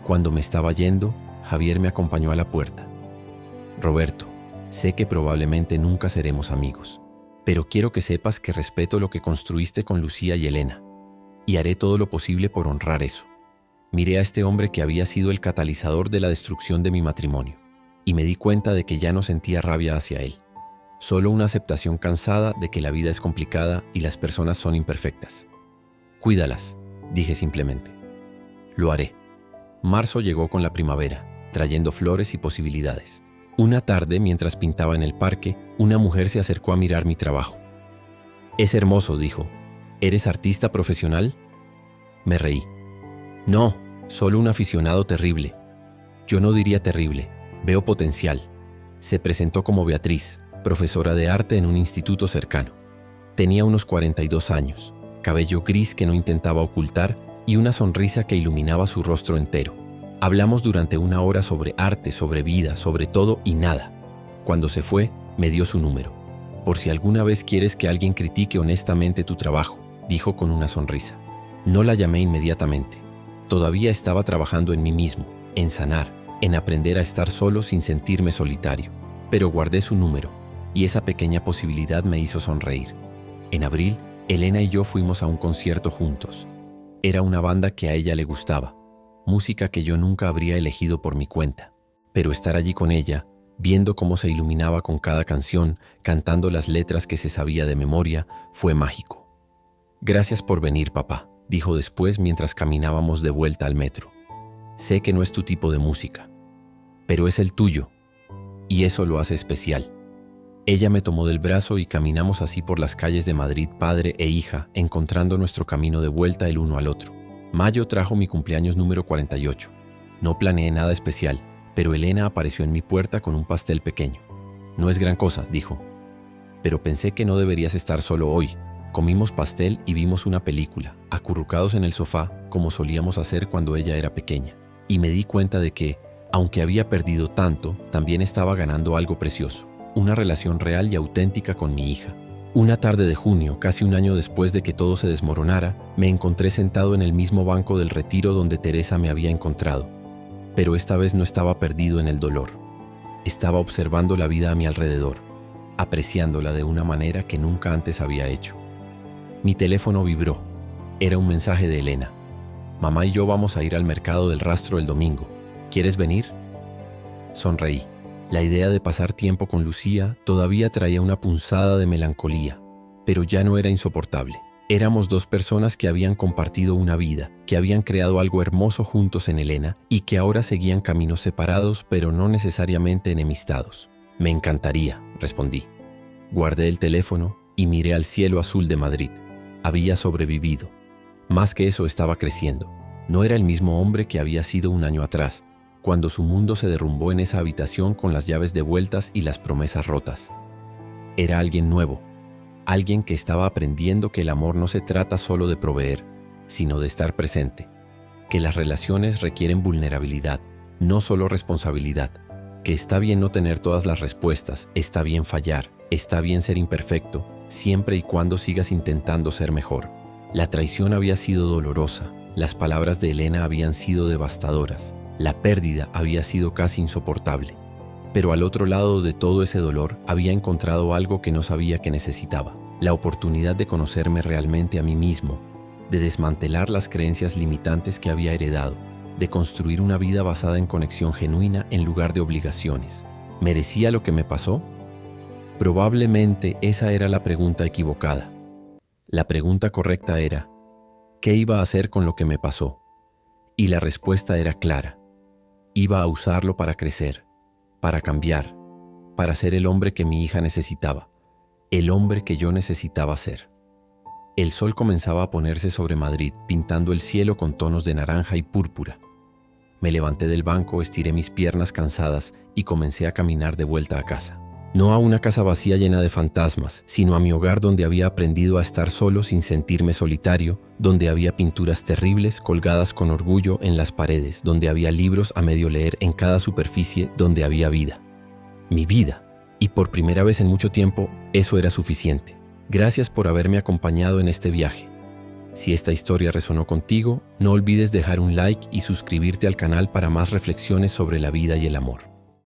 Speaker 1: Cuando me estaba yendo, Javier me acompañó a la puerta. Roberto, sé que probablemente nunca seremos amigos, pero quiero que sepas que respeto lo que construiste con Lucía y Elena, y haré todo lo posible por honrar eso. Miré a este hombre que había sido el catalizador de la destrucción de mi matrimonio, y me di cuenta de que ya no sentía rabia hacia él, solo una aceptación cansada de que la vida es complicada y las personas son imperfectas. Cuídalas, dije simplemente. Lo haré. Marzo llegó con la primavera, trayendo flores y posibilidades. Una tarde, mientras pintaba en el parque, una mujer se acercó a mirar mi trabajo. Es hermoso, dijo. ¿Eres artista profesional? Me reí. No, solo un aficionado terrible. Yo no diría terrible, veo potencial. Se presentó como Beatriz, profesora de arte en un instituto cercano. Tenía unos 42 años, cabello gris que no intentaba ocultar y una sonrisa que iluminaba su rostro entero. Hablamos durante una hora sobre arte, sobre vida, sobre todo y nada. Cuando se fue, me dio su número. Por si alguna vez quieres que alguien critique honestamente tu trabajo, dijo con una sonrisa. No la llamé inmediatamente. Todavía estaba trabajando en mí mismo, en sanar, en aprender a estar solo sin sentirme solitario. Pero guardé su número, y esa pequeña posibilidad me hizo sonreír. En abril, Elena y yo fuimos a un concierto juntos. Era una banda que a ella le gustaba, música que yo nunca habría elegido por mi cuenta. Pero estar allí con ella, viendo cómo se iluminaba con cada canción, cantando las letras que se sabía de memoria, fue mágico. Gracias por venir, papá, dijo después mientras caminábamos de vuelta al metro. Sé que no es tu tipo de música, pero es el tuyo, y eso lo hace especial. Ella me tomó del brazo y caminamos así por las calles de Madrid, padre e hija, encontrando nuestro camino de vuelta el uno al otro. Mayo trajo mi cumpleaños número 48. No planeé nada especial, pero Elena apareció en mi puerta con un pastel pequeño. No es gran cosa, dijo. Pero pensé que no deberías estar solo hoy. Comimos pastel y vimos una película, acurrucados en el sofá, como solíamos hacer cuando ella era pequeña. Y me di cuenta de que, aunque había perdido tanto, también estaba ganando algo precioso. Una relación real y auténtica con mi hija. Una tarde de junio, casi un año después de que todo se desmoronara, me encontré sentado en el mismo banco del retiro donde Teresa me había encontrado. Pero esta vez no estaba perdido en el dolor. Estaba observando la vida a mi alrededor, apreciándola de una manera que nunca antes había hecho. Mi teléfono vibró. Era un mensaje de Elena. Mamá y yo vamos a ir al mercado del Rastro el domingo. ¿Quieres venir? Sonreí. La idea de pasar tiempo con Lucía todavía traía una punzada de melancolía, pero ya no era insoportable. Éramos dos personas que habían compartido una vida, que habían creado algo hermoso juntos en Elena y que ahora seguían caminos separados, pero no necesariamente enemistados. Me encantaría, respondí. Guardé el teléfono y miré al cielo azul de Madrid. Había sobrevivido. Más que eso, estaba creciendo. No era el mismo hombre que había sido un año atrás, cuando su mundo se derrumbó en esa habitación con las llaves devueltas y las promesas rotas. Era alguien nuevo, alguien que estaba aprendiendo que el amor no se trata solo de proveer, sino de estar presente, que las relaciones requieren vulnerabilidad, no solo responsabilidad, que está bien no tener todas las respuestas, está bien fallar, está bien ser imperfecto, siempre y cuando sigas intentando ser mejor. La traición había sido dolorosa, las palabras de Elena habían sido devastadoras, la pérdida había sido casi insoportable. Pero al otro lado de todo ese dolor había encontrado algo que no sabía que necesitaba, la oportunidad de conocerme realmente a mí mismo, de desmantelar las creencias limitantes que había heredado, de construir una vida basada en conexión genuina en lugar de obligaciones. ¿Merecía lo que me pasó? Probablemente esa era la pregunta equivocada. La pregunta correcta era, ¿qué iba a hacer con lo que me pasó? Y la respuesta era clara. Iba a usarlo para crecer, para cambiar, para ser el hombre que mi hija necesitaba, el hombre que yo necesitaba ser. El sol comenzaba a ponerse sobre Madrid, pintando el cielo con tonos de naranja y púrpura. Me levanté del banco, estiré mis piernas cansadas y comencé a caminar de vuelta a casa. No a una casa vacía llena de fantasmas, sino a mi hogar donde había aprendido a estar solo sin sentirme solitario, donde había pinturas terribles colgadas con orgullo en las paredes, donde había libros a medio leer en cada superficie, donde había vida. Mi vida. Y por primera vez en mucho tiempo, eso era suficiente. Gracias por haberme acompañado en este viaje. Si esta historia resonó contigo, no olvides dejar un like y suscribirte al canal para más reflexiones sobre la vida y el amor.